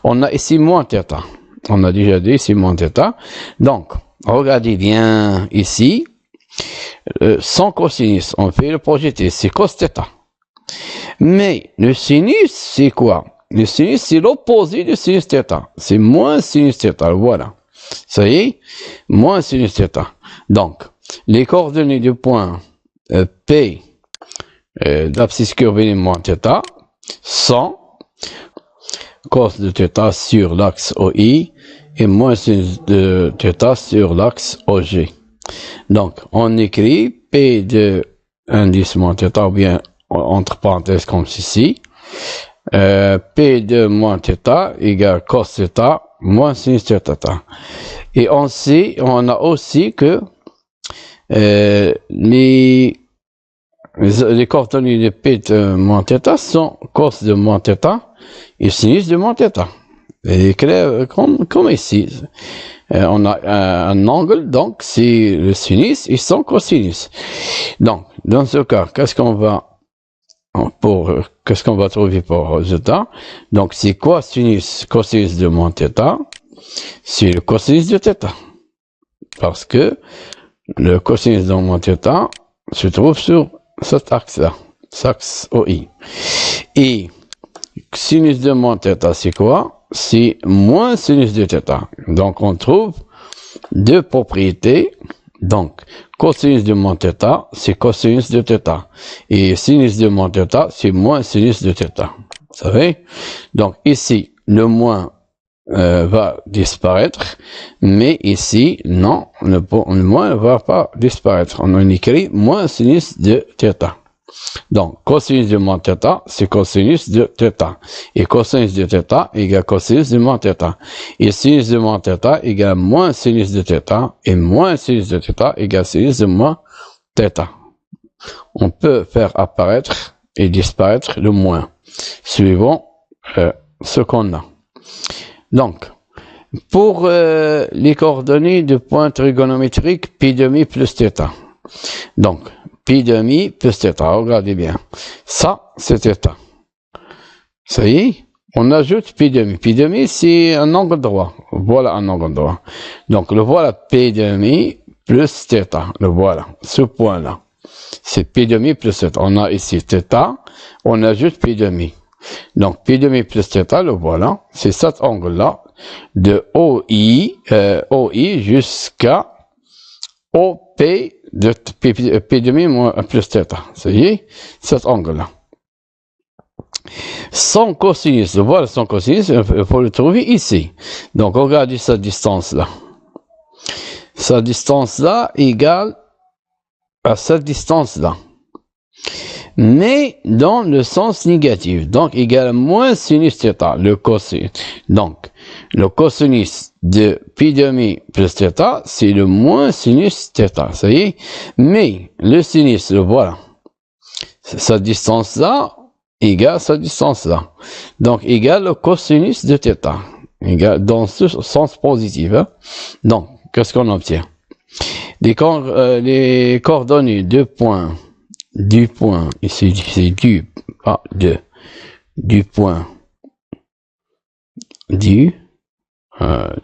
on a ici moins θ. On a déjà dit ici moins θ. Donc, regardez bien ici, sans cosinus, on fait le projeté, c'est cos θ. Mais le sinus, c'est quoi? Le sinus, c'est l'opposé du sinus θ. C'est moins sinus θ, voilà. Ça y est, moins sinus θ. Donc, les coordonnées du point P d'abscisse curviligne moins θ sont cos de θ sur l'axe OI et moins sinus de θ sur l'axe OG. Donc, on écrit P de indice moins θ, ou bien entre parenthèses comme ceci. P de moins θ égale cos θ moins sinus de θ. Et on a aussi que les coordonnées de P de moins θ sont cos de moins θ et sinus de moins θ. Et comme ici. On a un angle, donc c'est le sinus et son cosinus. Donc, dans ce cas, qu'est-ce qu'on va trouver pour résultat? Donc, c'est quoi sinus, cosinus de moins θ? C'est le cosinus de θ. Parce que le cosinus de moins θ se trouve sur cet axe-là, cet axe OI. Et sinus de moins θ, c'est quoi? C'est moins sinus de θ. Donc, on trouve deux propriétés. Donc, cosinus de moins θ, c'est cosinus de θ. Et sinus de moins θ, c'est moins sinus de θ. Vous savez? Donc, ici, le moins va disparaître. Mais ici, non, le moins ne va pas disparaître. On en écrit moins sinus de θ. Donc, cosinus de moins θ, c'est cosinus de θ. Et cosinus de θ égale cosinus de moins θ. Et sinus de moins θ égale moins sinus de θ. Et moins sinus de θ égale sinus de moins θ. On peut faire apparaître et disparaître le moins, suivant ce qu'on a. Donc, pour les coordonnées de point trigonométrique pi demi plus θ. Donc, pi demi plus θ, regardez bien. Ça, c'est θ. Ça y est, on ajoute pi demi. Pi demi, c'est un angle droit. Voilà un angle droit. Donc, le voilà pi demi plus θ. Le voilà, ce point-là. C'est pi demi plus θ. On a ici θ, on ajoute pi demi. Donc, pi demi plus θ, le voilà. C'est cet angle-là. de OI jusqu'à OP de P demi moins plus θ. Ça y est, cet angle-là. Son cosinus, voilà son cosinus, il faut le trouver ici. Donc, regardez sa distance-là. Sa distance-là égale à cette distance-là. Mais dans le sens négatif. Donc, égale à moins sinus θ, le cosinus. Donc, le cosinus de pi demi plus θ, c'est le moins sinus θ. Ça y est. Mais, le sinus, voilà. Sa distance-là, égale sa distance-là. Donc, égale le cosinus de θ. Égale dans ce sens positif. Hein? Donc, qu'est-ce qu'on obtient? Les coordonnées du point, ici c'est du point,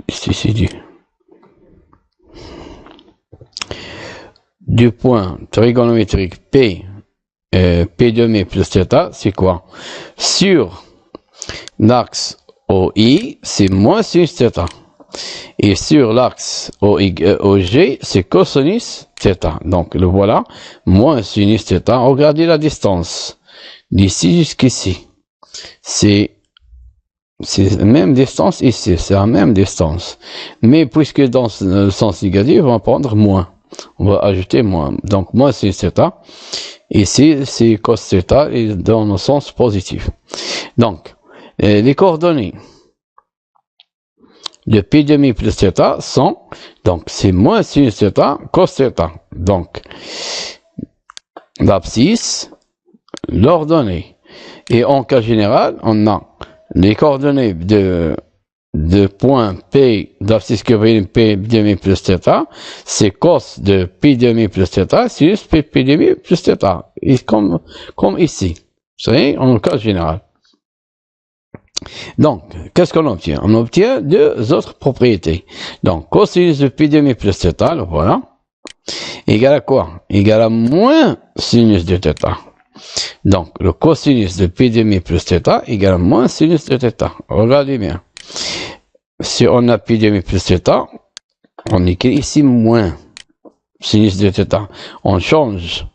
ici c'est du point trigonométrique P demi plus θ, c'est quoi? Sur l'axe OI, c'est moins sinus θ. Et sur l'axe OG, c'est cosinus θ. Donc, le voilà, moins sinus θ. Regardez la distance. D'ici jusqu'ici. C'est la même distance ici. C'est la même distance. Mais puisque dans le sens négatif, on va prendre moins. On va ajouter moins. Donc, moins sinus θ. Ici, c'est cos θ et dans le sens positif. Donc, les coordonnées de pi demi plus θ sont, donc c'est moins sinus θ, cos θ. Donc, l'abscisse, l'ordonnée. Et en cas général, on a les coordonnées de point P, d'abscisse curviligne P demi plus θ, c'est cos de pi demi plus θ, sinus pi demi plus θ. Et comme ici. Vous savez, en cas général. Donc, qu'est-ce qu'on obtient? On obtient deux autres propriétés. Donc, cosinus de pi demi plus θ, voilà, égale à quoi? Égale à moins sinus de θ. Donc, le cosinus de pi demi plus θ égale à moins sinus de θ. Regardez bien. Si on a pi demi plus θ, on écrit ici moins sinus de θ. On change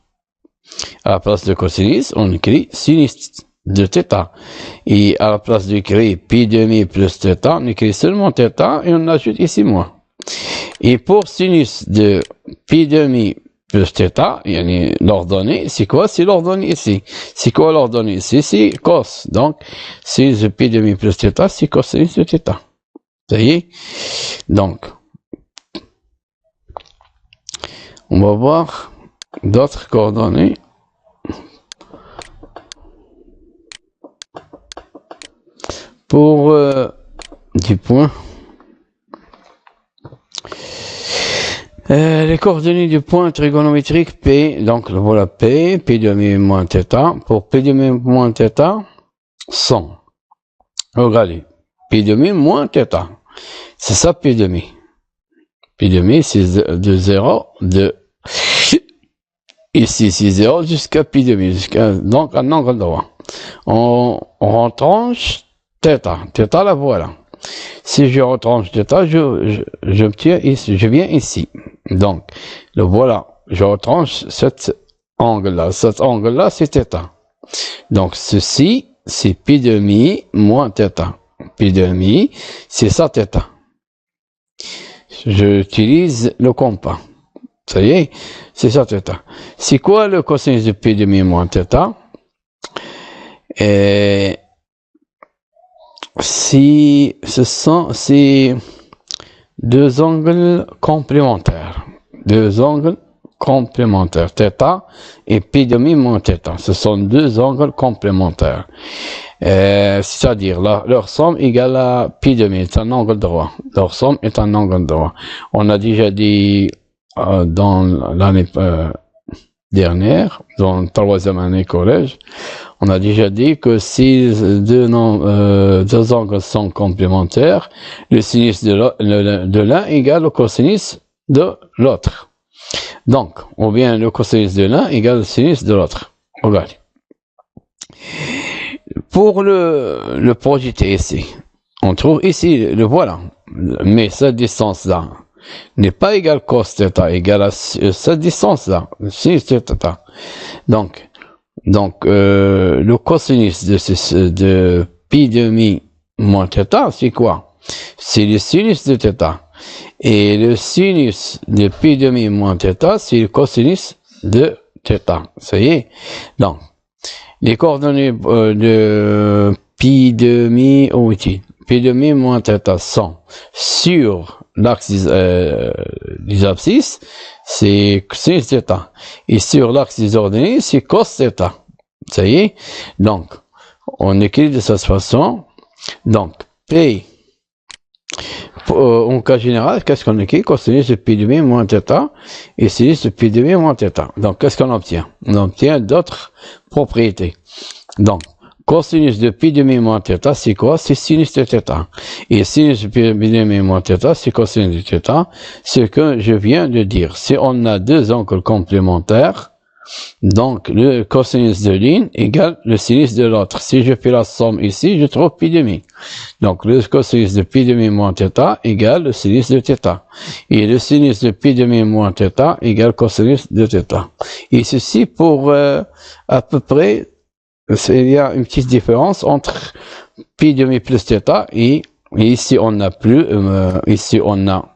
à la place de cosinus, on écrit sinus de θ. Et à la place d'écrire pi demi plus θ, on écrit seulement θ et on ajoute ici moins. Et pour sinus de pi demi plus θ, l'ordonnée, c'est quoi? C'est l'ordonnée ici. C'est quoi l'ordonnée ici? C'est cos. Donc, sinus de pi demi plus θ, c'est cosinus de θ. Ça y est? Donc, on va voir d'autres coordonnées. Pour du point, les coordonnées du point trigonométrique P, donc voilà P demi moins θ. Pour P demi moins θ, 100. Regardez, P demi moins θ. C'est ça P demi. P demi, c'est de 0, ici c'est 0 jusqu'à P demi, donc un angle droit. On retranche θ, la voilà. Si je retranche θ, je viens ici. Donc, le voilà, je retranche cet angle-là. Cet angle-là, c'est θ. Donc, ceci, c'est pi demi moins θ. Pi demi, c'est ça θ. J'utilise le compas. Ça y est, c'est ça θ. C'est quoi le cosinus de pi demi moins θ? Si ce sont ces deux angles complémentaires, θ et pi demi moins θ, ce sont deux angles complémentaires. C'est-à-dire leur somme égale à pi demi, c'est un angle droit. Leur somme est un angle droit. On a déjà dit dans l'année dernière, dans la troisième année collège, on a déjà dit que si deux angles sont complémentaires, le sinus de l'un égale au cosinus de l'autre. Donc, ou bien le cosinus de l'un égale le sinus de l'autre. Regardez. Pour le projeter ici, on trouve ici le voilà. Mais cette distance-là n'est pas égale cos θ, égale à cette distance-là, sinus de θ. Donc, le cosinus de pi demi moins θ, c'est quoi? C'est le sinus de θ. Et le sinus de pi demi moins θ, c'est le cosinus de θ. Ça y est. Donc, les coordonnées de pi demi pi demi moins θ sont sur l'axe des abscisses, c'est sinus θ. Et sur l'axe des ordonnées, c'est cos θ. Ça y est. Donc, on écrit de cette façon. Donc, P, en cas général, qu'est-ce qu'on écrit? Cosinus de pi demi moins θ et sinus de pi demi moins θ. Donc, qu'est-ce qu'on obtient? On obtient d'autres propriétés. Donc, cosinus de pi demi moins θ, c'est quoi? C'est sinus de θ. Et sinus de pi demi moins θ, c'est cosinus de θ. Ce que je viens de dire. Si on a deux angles complémentaires, donc le cosinus de l'une égale le sinus de l'autre. Si je fais la somme ici, je trouve pi demi. Donc le cosinus de pi demi moins θ égale le sinus de θ. Et le sinus de pi demi moins θ égale cosinus de θ. Et ceci pour à peu près, il y a une petite différence entre pi demi plus θ et ici on a plus, ici on a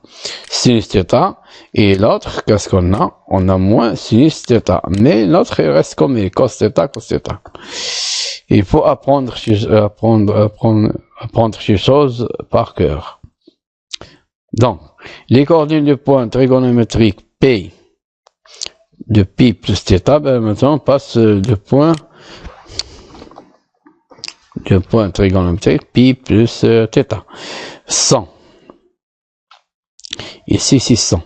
sinus θ et l'autre, qu'est-ce qu'on a? On a moins sinus θ, mais l'autre il reste comme il, cos θ, cos θ. Il faut apprendre ces choses par cœur. Donc, les coordonnées de points trigonométriques P de pi plus θ, ben maintenant on passe de point trigonométrique pi plus θ. 100. Ici, c'est 100.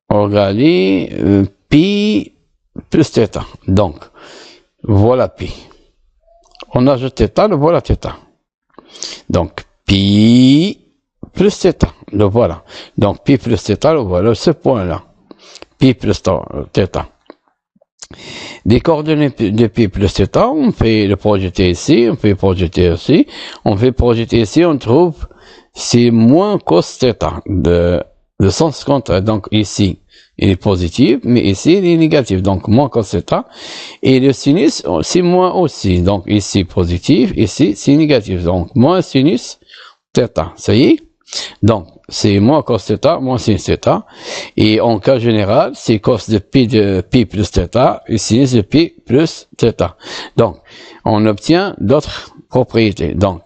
Regardez, pi plus θ. Donc, voilà pi. On ajoute θ, le voilà θ. Donc, pi plus θ, le voilà. Donc, pi plus θ, le voilà, ce point-là. Pi plus θ. Des coordonnées de pi plus θ, on peut le projeter ici, on peut le projeter ici. On peut projeter ici, on trouve, c'est moins cos θ, de sens contraire. Donc, ici, il est positif, mais ici, il est négatif. Donc, moins cos θ. Et le sinus, c'est moins aussi. Donc, ici, positif, ici, c'est négatif. Donc, moins sinus θ. Ça y est? Donc, c'est moins cos θ, moins sinus θ. Et en cas général, c'est cos de pi plus θ et sinus de pi plus θ. Donc, on obtient d'autres propriétés. Donc,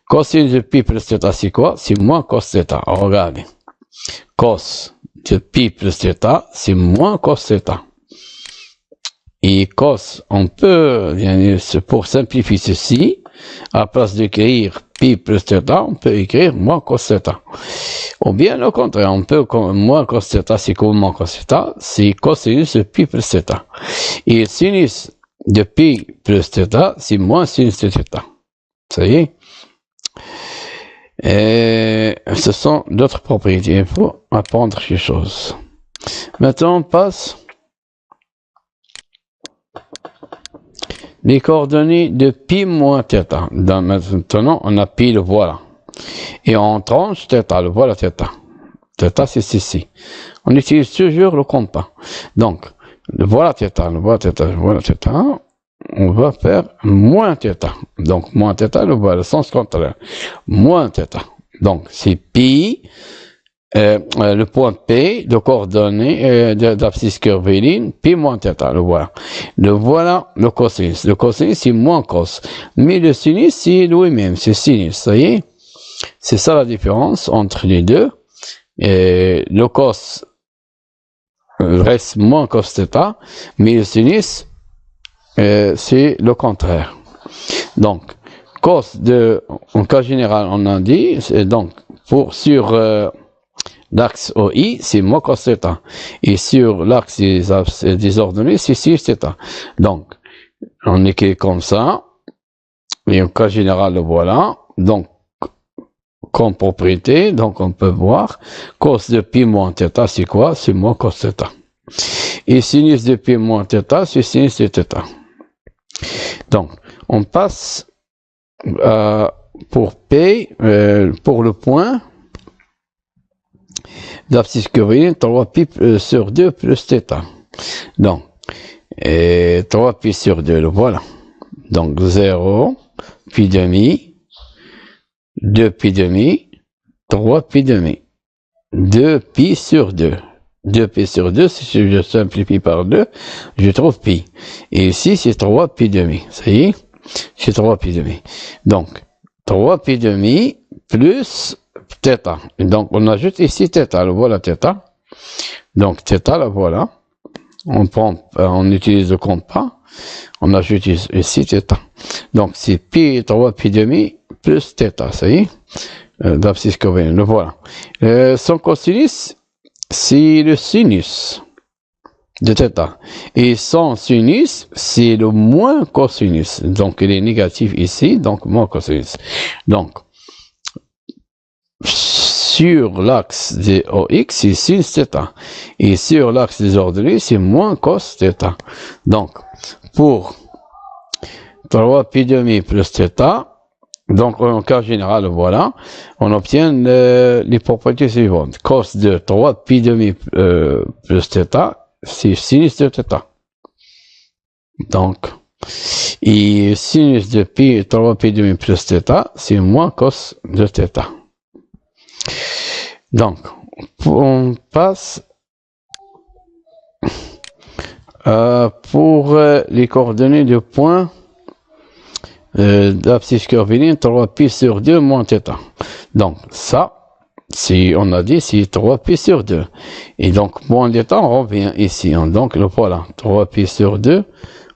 cosinus de pi plus θ, c'est quoi? C'est moins cos θ. Regardez. Cos de pi plus θ, c'est moins cos θ. Et cos, on peut, pour simplifier ceci, à place d'écrire pi plus θ, on peut écrire moins cos θ. Ou bien au contraire, on peut, moins cos θ, c'est comme moins cos θ, c'est cosinus de pi plus θ. Et sinus de pi plus θ, c'est moins sinus de θ. Ça y est? Et ce sont d'autres propriétés. Il faut apprendre ces choses. Maintenant, on passe les coordonnées de pi moins θ. Maintenant, on a pi, le voilà. Et on tranche θ, le voilà θ. Θ, c'est ici. On utilise toujours le compas. Donc, le voilà θ, le voilà θ, le voilà θ. On va faire moins θ. Donc, moins θ, le voilà, le sens contraire. Moins θ. Donc, c'est pi, le point P de coordonnées d'abscisse curviline, pi moins θ, le voilà. Le voilà, le cosinus. Le cosinus, c'est moins cos. Mais le sinus, c'est lui-même, c'est sinus. Ça y est? C'est ça la différence entre les deux. Et le cos reste moins cos θ, mais le sinus, c'est le contraire. Donc, cos en cas général, on a dit, donc, sur l'axe OI, c'est moins cos θ. Et sur l'axe des ordonnées, c'est sinus θ. Donc, on écrit comme ça. Et en cas général, le voilà. Donc, comme propriété, donc on peut voir, cos de pi moins θ, c'est quoi? C'est moins cos θ. Et sinus de pi moins θ, c'est sinus de θ. Donc, on passe pour P, pour le point d'abscisse curviligne, 3pi sur 2 plus θ. Donc, 3pi sur 2, le voilà. Donc, 0, pi demi, 2pi demi, 3pi demi. 2pi sur 2. 2pi sur 2, si je simplifie par 2, je trouve pi. Et ici, c'est 3pi demi. Ça y est, c'est 3pi demi. Donc, 3pi demi plus θ. Donc, on ajoute ici θ. Le voilà θ. Donc, θ, le voilà. On utilise le compas. On ajoute ici θ. Donc, c'est pi, 3pi demi plus θ. Ça y est, d'abscisse curviligne. Le voilà. Son cosinus, c'est le sinus de θ. Et son sinus, c'est le moins cosinus. Donc, il est négatif ici, donc moins cosinus. Donc, sur l'axe des OX, c'est sin θ. Et sur l'axe des ordonnées, c'est moins cos θ. Donc, pour 3pi demi plus θ, donc en cas général, voilà, on obtient les propriétés suivantes. Cos de 3pi demi plus θ, c'est sinus de θ. Donc, et sinus de 3pi demi plus θ, c'est moins cos de θ. Donc, on passe pour les coordonnées de points d'abscisse curviligne, 3pi sur 2 moins θ. Donc, ça, si on a dit, c'est 3pi sur 2. Et donc, moins θ, on revient ici. Donc, le voilà, 3pi sur 2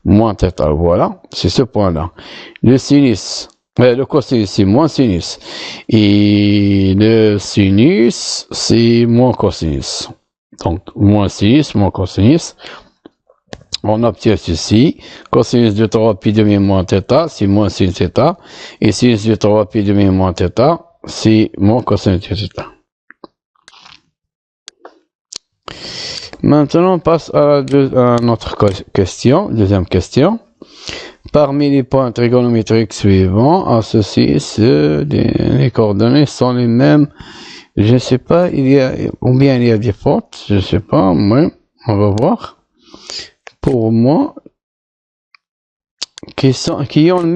moins θ. Voilà, c'est ce point-là. Le sinus, le cosinus, c'est moins sinus. Et le sinus, c'est moins cosinus. Donc, moins sinus, moins cosinus. On obtient ceci. Cosinus de 3pi demi moins θ, c'est moins sin θ. Et sinus de 3pi demi moins θ, c'est moins cosinus de θ. Maintenant, on passe à notre question, deuxième question. Parmi les points trigonométriques suivants, associés, les coordonnées sont les mêmes. Je ne sais pas, ou bien il y a des fautes, je ne sais pas, mais on va voir. Pour moi, qui ont le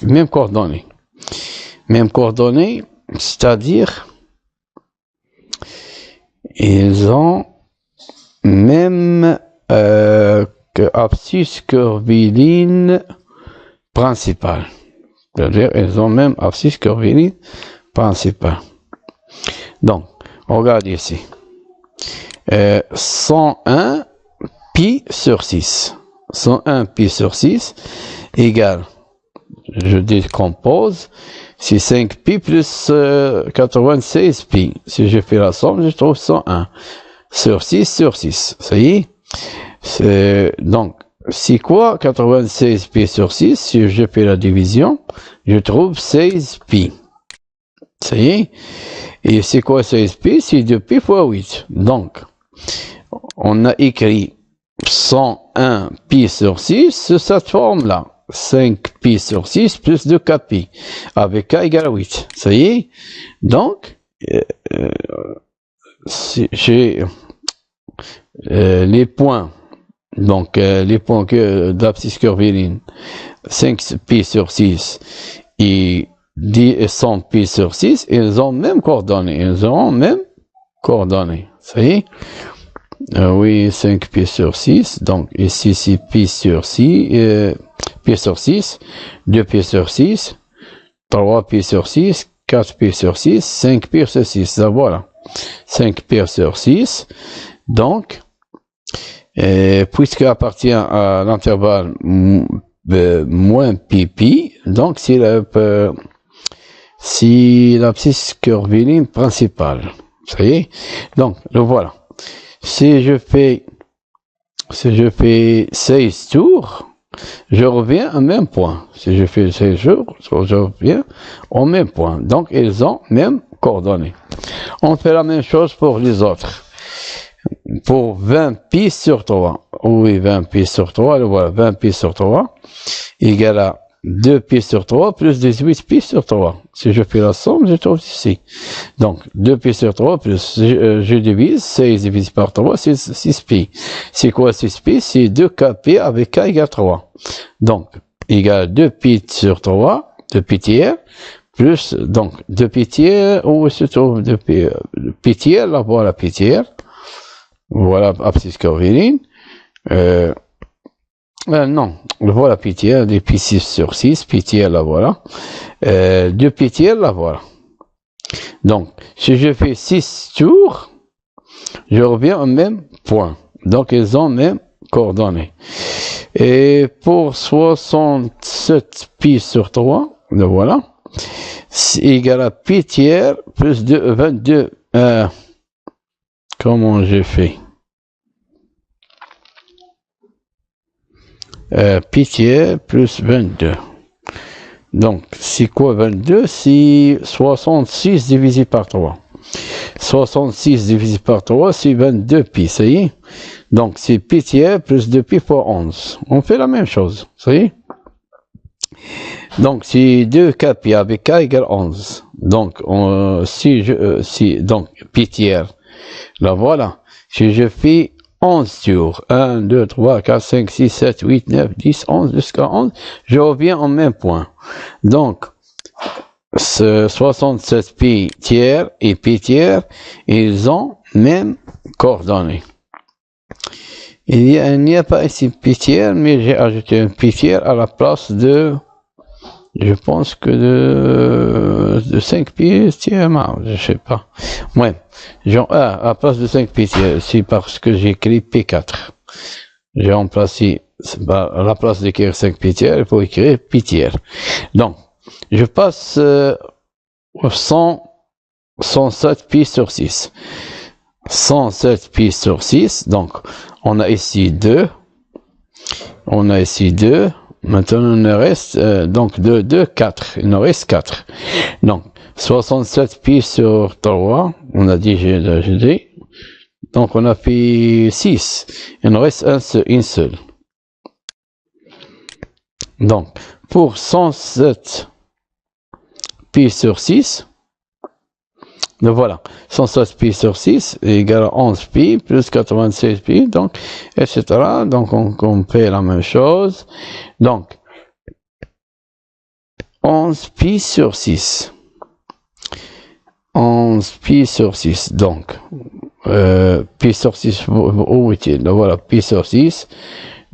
même coordonnées. Même coordonnées, c'est-à-dire, ils ont même abscisse curviligne principale. C'est-à-dire, ils ont même abscisse curviligne principale. Donc, regarde ici. 101 pi sur 6. 101 pi sur 6 égale, je décompose, c'est 5 pi plus 96 pi. Si je fais la somme, je trouve 101 sur 6 sur 6. Ça y est. Donc, c'est quoi 96 pi sur 6? Si je fais la division, je trouve 16 pi. Ça y est. Et c'est quoi 16 pi? C'est 2 pi fois 8. Donc, on a écrit 101 pi sur 6 sur cette forme-là. 5 pi sur 6 plus 2 pi, avec k égale 8. Ça y est. Donc, j'ai les points. Donc, les points d'abscisse curviligne, 5 pi sur 6 et 100 pi sur 6, ils ont même coordonnées. Ils ont même coordonnées. Ça y est. Oui, 5 pi sur 6. Donc, ici, c'est pi sur 6, pi sur 6, 2 pi sur 6, 3 pi sur 6, 4 pi sur 6, 5 pi sur 6. Ça, voilà. 5 pi sur 6. Donc, puisqu'il appartient à l'intervalle moins pi, donc c'est l'abscisse curviligne principale. Ça y est. Donc, le voilà. Si je fais 16 tours, je reviens au même point. Si je fais 16 jours, je reviens au même point. Donc, ils ont même coordonnées. On fait la même chose pour les autres. Pour 20 pi sur 3. Oui, 20 pi sur 3, le voilà, 20 pi sur 3 égale à 2 pi sur 3 plus 18 pi sur 3. Si je fais la somme, je trouve ici. Donc, 2 pi sur 3 plus, je divise, 16 divisé par 3, c'est 6 pi. C'est quoi 6 pi? C'est 2 kp avec k égale 3. Donc, égale 2 pi sur 3, 2 pi tiers, plus, donc, 2 pi tiers, où se trouve 2 pi tiers? Là, voilà pi tiers. Voilà abscisse curviligne. Non, voilà pi tiers, des pi 6 sur 6, pi tiers, là, voilà. 2 pi tiers, là, voilà. Donc, si je fais 6 tours, je reviens au même point. Donc, ils ont même coordonnées. Et pour 67 pi sur 3, le voilà, c'est égal à pi tiers plus 22. Comment j'ai fait? Pi tiers plus 22. Donc, c'est quoi 22? C'est 66 divisé par 3. 66 divisé par 3, c'est 22 pi, ça y est. Donc, c'est pi tiers plus 2 pi fois 11. On fait la même chose, ça y est. Donc, c'est 2 k pi avec k égale 11. Donc, donc, pi tiers. Là, voilà. Si je fais 11 tours, 1, 2, 3, 4, 5, 6, 7, 8, 9, 10, 11, jusqu'à 11, je reviens au même point. Donc, ce 67 pi tiers et pi tiers, ils ont même coordonnées. Il n'y a pas ici pi tiers, mais j'ai ajouté un pi tiers à la place de, je pense que de 5 pi tiers, je sais pas. Ouais. Genre, à la place de 5 pi tiers, c'est parce que j'ai écrit P4. J'ai remplacé, à la place d'écrire 5 pi tiers, il faut écrire pi tiers. Donc, je passe 107 pi sur 6. 107 pi sur 6, donc, on a ici 2. On a ici 2. Maintenant, il nous reste, donc, 2, 4. Il nous reste 4. Donc, 67 pi sur 3, on a dit, j'ai dit. Donc, on a fait 6. Il nous reste une seule. Donc, pour 107 pi sur 6, voilà, 107 pi sur 6 égale à 11 pi plus 96 pi, donc, etc. Donc, on fait la même chose. Donc, 11 pi sur 6. 11 pi sur 6, donc, pi sur 6, où est-il? Voilà, pi sur 6,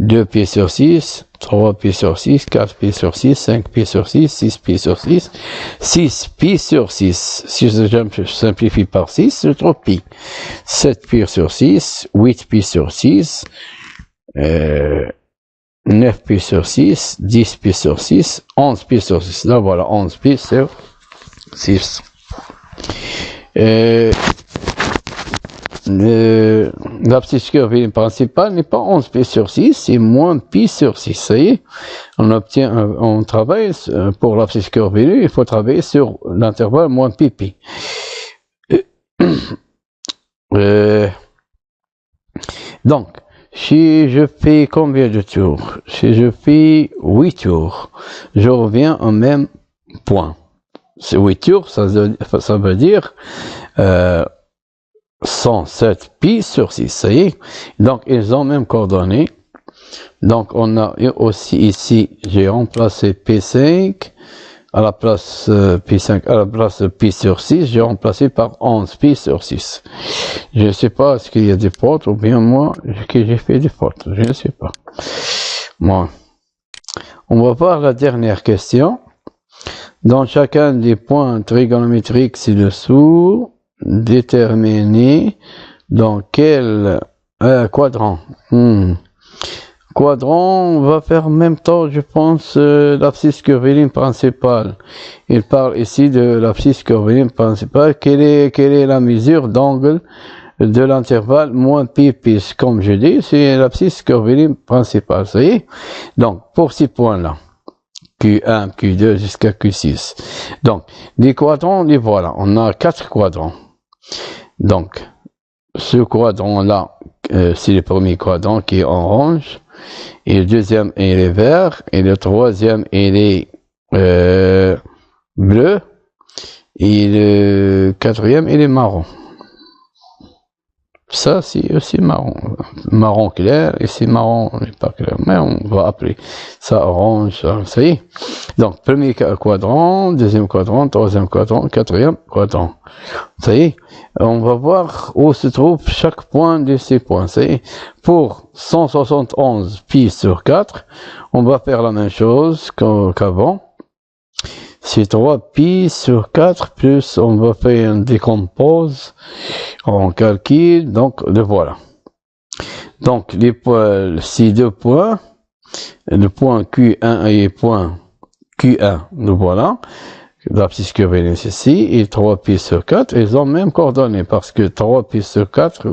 2 pi sur 6, 3 pi sur 6, 4 pi sur 6, 5 pi sur 6, 6 pi sur 6, 6 pi sur 6. Si je simplifie par 6, je trouve pi. 7 pi sur 6, 8 pi sur 6, 9 pi sur 6, 10 pi sur 6, 11 pi sur 6. Là, voilà, 11 pi sur 6. L'abscisse curviligne principale n'est pas 11 pi sur 6, c'est moins pi sur 6. Ça y est, on travaille pour l'abscisse curviligne, il faut travailler sur l'intervalle moins pi pi. Donc, si je fais combien de tours? Si je fais 8 tours, je reviens au même point. C'est 8 tours, ça veut dire 107 pi sur 6, ça y est. Donc, ils ont même coordonnées. Donc, on a aussi ici, j'ai remplacé P5 à la place P5, à la place pi sur 6, j'ai remplacé par 11 pi sur 6. Je ne sais pas, est-ce qu'il y a des fautes ou bien moi, que j'ai fait des fautes, je ne sais pas. Bon. On va voir la dernière question. Dans chacun des points trigonométriques ci-dessous, déterminer dans quel quadrant. Quadrant, on va faire en même temps, je pense, l'abscisse curviligne principale. Il parle ici de l'abscisse curviligne principale. Quelle est la mesure d'angle de l'intervalle moins pi pi? Comme je dis, c'est l'abscisse curviligne principale. Ça y est. Donc, pour ces points-là, Q1, Q2 jusqu'à Q6. Donc, les quadrants, les voilà. On a 4 quadrants. Donc, ce quadrant-là, c'est le premier quadrant qui est orange. et le deuxième il est vert, et le troisième il est bleu, et le quatrième il est marron. Ça, c'est aussi marron. Marron clair, et c'est marron, pas clair. Mais on va appeler ça orange, ça y est. Donc, premier quadrant, deuxième quadrant, troisième quadrant, quatrième quadrant. Ça y est. On va voir où se trouve chaque point de ces points. Ça y est. Pour 171 pi sur 4, on va faire la même chose qu'avant. C'est 3 pi sur 4 plus on va faire une décompose, on calcule, donc le voilà. Donc les points, ces deux points, le point Q1 et le point Q1, le voilà. L'abscisse curviligne ici, et 3 pi sur 4, ils ont même coordonnées parce que 3 pi sur 4,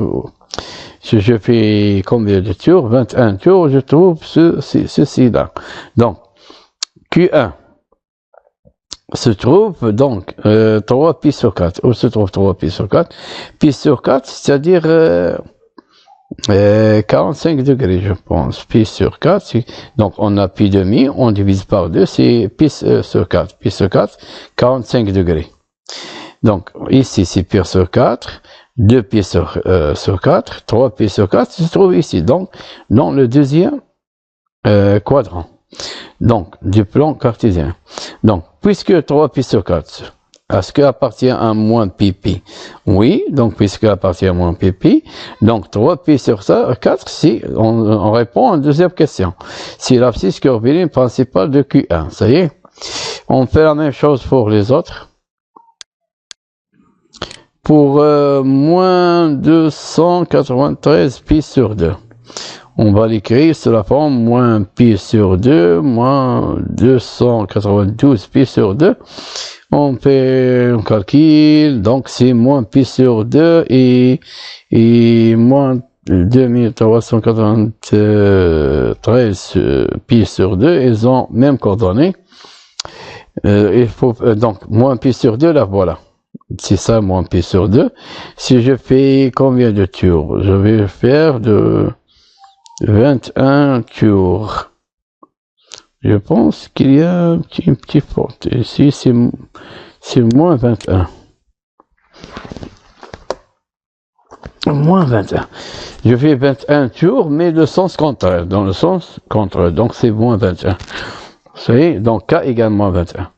si je fais combien de tours, 21 tours, je trouve ceci-là. Donc Q1 se trouve donc 3 pi sur 4. Où se trouve 3 pi sur 4? Pi sur 4, c'est-à-dire 45 degrés, je pense. Pi sur 4, donc on a pi demi, on divise par 2, c'est pi sur 4. Pi sur 4, 45 degrés. Donc ici, c'est pi sur 4, 2 pi sur 4, 3 pi sur 4 se trouve ici, donc dans le deuxième quadrant. Donc, du plan cartésien. Donc, puisque 3 pi sur 4, est-ce qu'il appartient à moins pi pi? Oui, donc puisqu'il appartient à moins pi pi, donc 3 pi sur 4, si on répond à une deuxième question. Si l'abscisse curviligne principale de Q1, ça y est. On fait la même chose pour les autres. Pour moins 293 pi sur 2. On va l'écrire sur la forme moins pi sur 2, moins 292 pi sur 2. On fait un calcul, donc c'est moins pi sur 2 et moins 2393 pi sur 2, ils ont même coordonnées. Il faut donc moins pi sur 2, là voilà. C'est ça, moins pi sur 2. Si je fais combien de tours? Je vais faire de 21 tours. Je pense qu'il y a une petite faute. Ici, c'est moins 21. Moins 21. Je fais 21 tours, mais le sens contraire. Dans le sens contraire. Donc, c'est moins 21. Vous savez, donc K égale moins 21.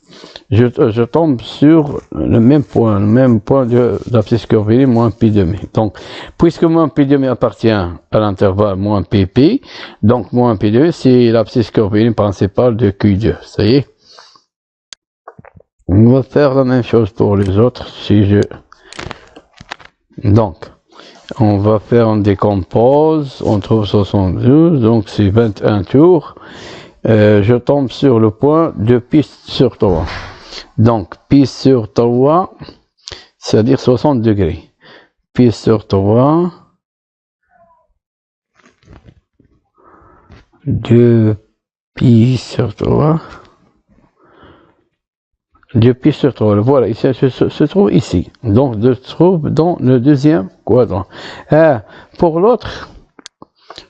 Je tombe sur le même point de l'abscisse curviligne, moins pi demi. Donc, puisque moins pi demi appartient à l'intervalle moins pi pi, donc moins pi demi, c'est l'abscisse curviligne principale de Q2. Ça y est. On va faire la même chose pour les autres. Donc, on va faire une décompose, on trouve 72, donc c'est 21 tours. Je tombe sur le point de pi sur 3. Donc, pi sur 3, c'est-à-dire 60 degrés. Pi sur 3, 2 pi sur 3, 2 pi sur 3, voilà, il se trouve ici. Donc, se trouve dans le deuxième quadrant. Pour l'autre,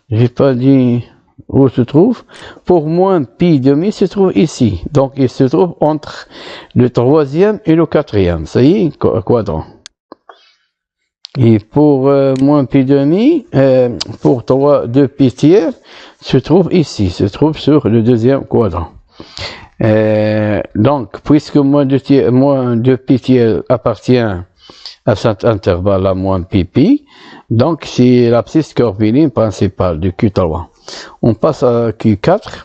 j'ai pas dit où se trouve. Pour moins pi demi se trouve ici. Donc, il se trouve entre le troisième et le quatrième. Ça y est, quadrant. Et pour moins pi demi, pour 2 pi tiers, se trouve ici. Se trouve sur le deuxième quadrant. Donc, puisque moins 2 pi tiers appartient à cet intervalle à moins pi pi, donc c'est l'abscisse curviligne principale de Q3. On passe à Q4.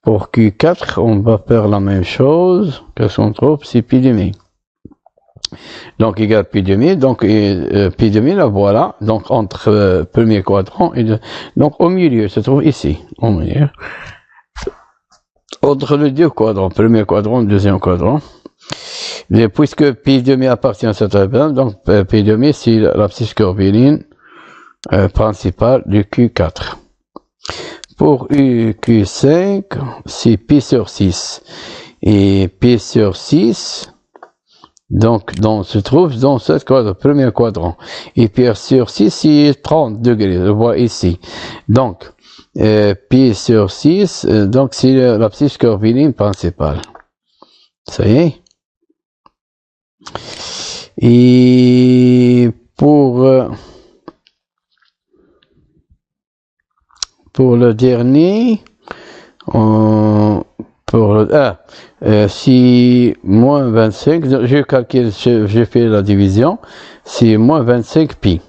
Pour Q4, on va faire la même chose. Qu'est-ce qu'on trouve? C'est pi demi. Donc, égal pi demi. Donc, pi demi, là, voilà. Donc, entre premier quadrant et donc, au milieu, se trouve ici. Au milieu. Entre les deux quadrants, premier quadrant, deuxième quadrant. Mais puisque pi demi appartient à cet intervalle, donc pi demi, c'est l'abscisse curviligne principale du Q4. Pour Q5, c'est pi sur 6. Et pi sur 6, donc, se trouve dans ce premier quadrant. Et pi sur 6, c'est 30 degrés, je vois ici. Donc, pi sur 6, donc c'est l'abscisse curviligne principale. Ça y est. Et pour le dernier, si moins 25, je calcule, je fais la division, c'est moins 25 pi.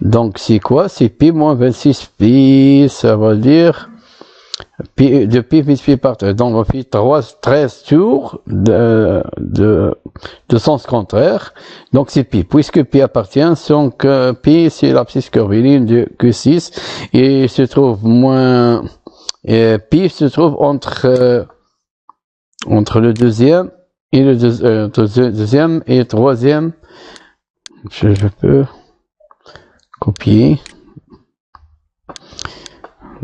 Donc c'est quoi? C'est pi moins 26 pi, ça veut dire pi, de pi multiplié par 13. Donc on fait 13 tours de sens contraire. Donc c'est pi. Puisque pi appartient, donc pi c'est l'abscisse curviligne de Q6 et se trouve moins pi se trouve entre le deuxième et le deuxième et troisième. Je peux copier.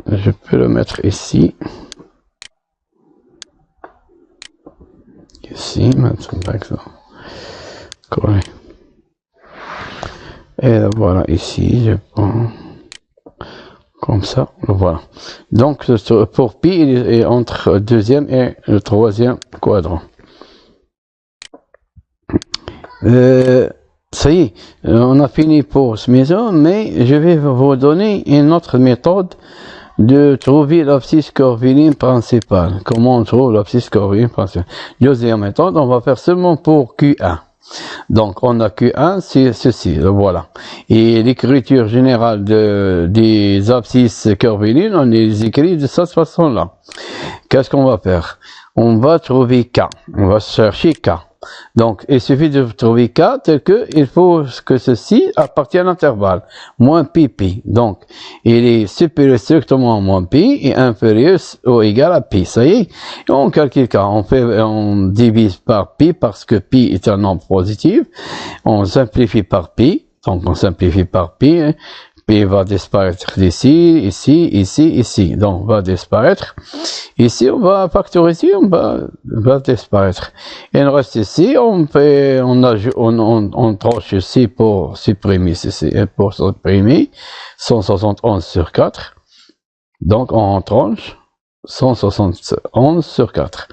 Je peux le mettre ici. Ici, maintenant, par exemple. Correct. Et voilà, ici, je prends comme ça, voilà. Donc, pour pi, il est entre le deuxième et le troisième quadrant. Ça y est, on a fini pour ce maison, mais je vais vous donner une autre méthode de trouver l'abscisse curviligne principale. Comment on trouve l'abscisse curviligne principale? Deuxième méthode, on va faire seulement pour Q1. Donc, on a Q1, c'est ceci, voilà. Et l'écriture générale des abscisses curvilignes, on les écrit de cette façon-là. Qu'est-ce qu'on va faire? On va trouver K. On va chercher K. Donc, il suffit de trouver K tel que il faut que ceci appartienne à l'intervalle. Moins pi pi. Donc, il est supérieur strictement à moins pi et inférieur ou égal à pi. Ça y est. Et on calcule K. On divise par pi parce que pi est un nombre positif. On simplifie par pi. Donc, on simplifie par pi. Pi va disparaître d'ici, ici, ici, ici. Donc, va disparaître. Ici, on va factoriser, on va disparaître. Et il reste ici, on tranche ici pour supprimer ceci, pour supprimer 171 sur 4. Donc, on tranche 171 sur 4.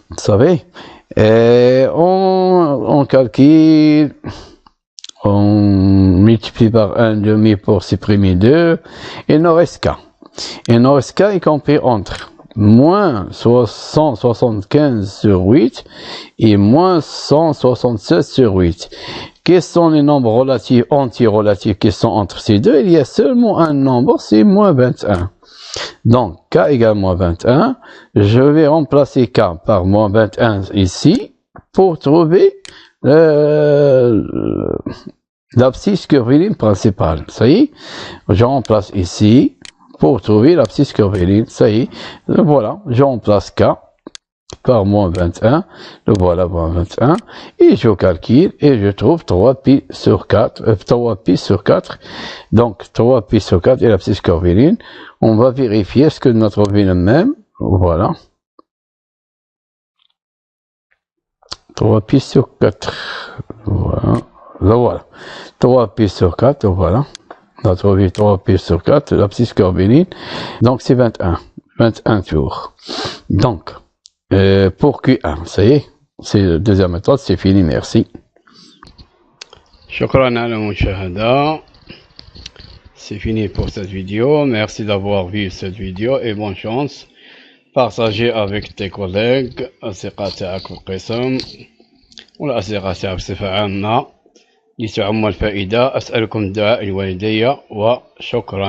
Vous savez? Et on calcule, on multiplie par 1,5 pour supprimer 2, et il nous reste K. Et il nous reste K y compris entre moins 175 sur 8 et moins 176 sur 8. Quels sont les nombres relatifs, anti-relatifs qui sont entre ces deux? Il y a seulement un nombre, c'est moins 21. Donc, K égale moins 21. Je vais remplacer K par moins 21 ici pour trouver l'abscisse curviligne principale. Ça y est, je remplace ici pour trouver l'abscisse curviligne. Ça y est, voilà, je remplace K par moins 21, le voilà, moins 21, et je calcule et je trouve 3pi sur 4, 3pi sur 4, donc 3pi sur 4 est l'abscisse curviligne. On va vérifier est-ce que notre trouvé le même, voilà. 3pi sur 4, voilà, là voilà, 3pi sur 4, voilà, on a trouvé 3pi sur 4, l'abscisse curviligne, donc c'est 21 tours. Donc, pour Q1, ça y est, c'est la deuxième méthode, c'est fini, merci. Shukran ala mushahada. C'est fini pour cette vidéo, merci d'avoir vu cette vidéo et bonne chance. Partagez avec tes collègues, أصدقاء تاعك في القسم والأصدقاء تاعك بصفة عامة لتعم الفائدة. أسألكم دعاء الوالدية وشكرا.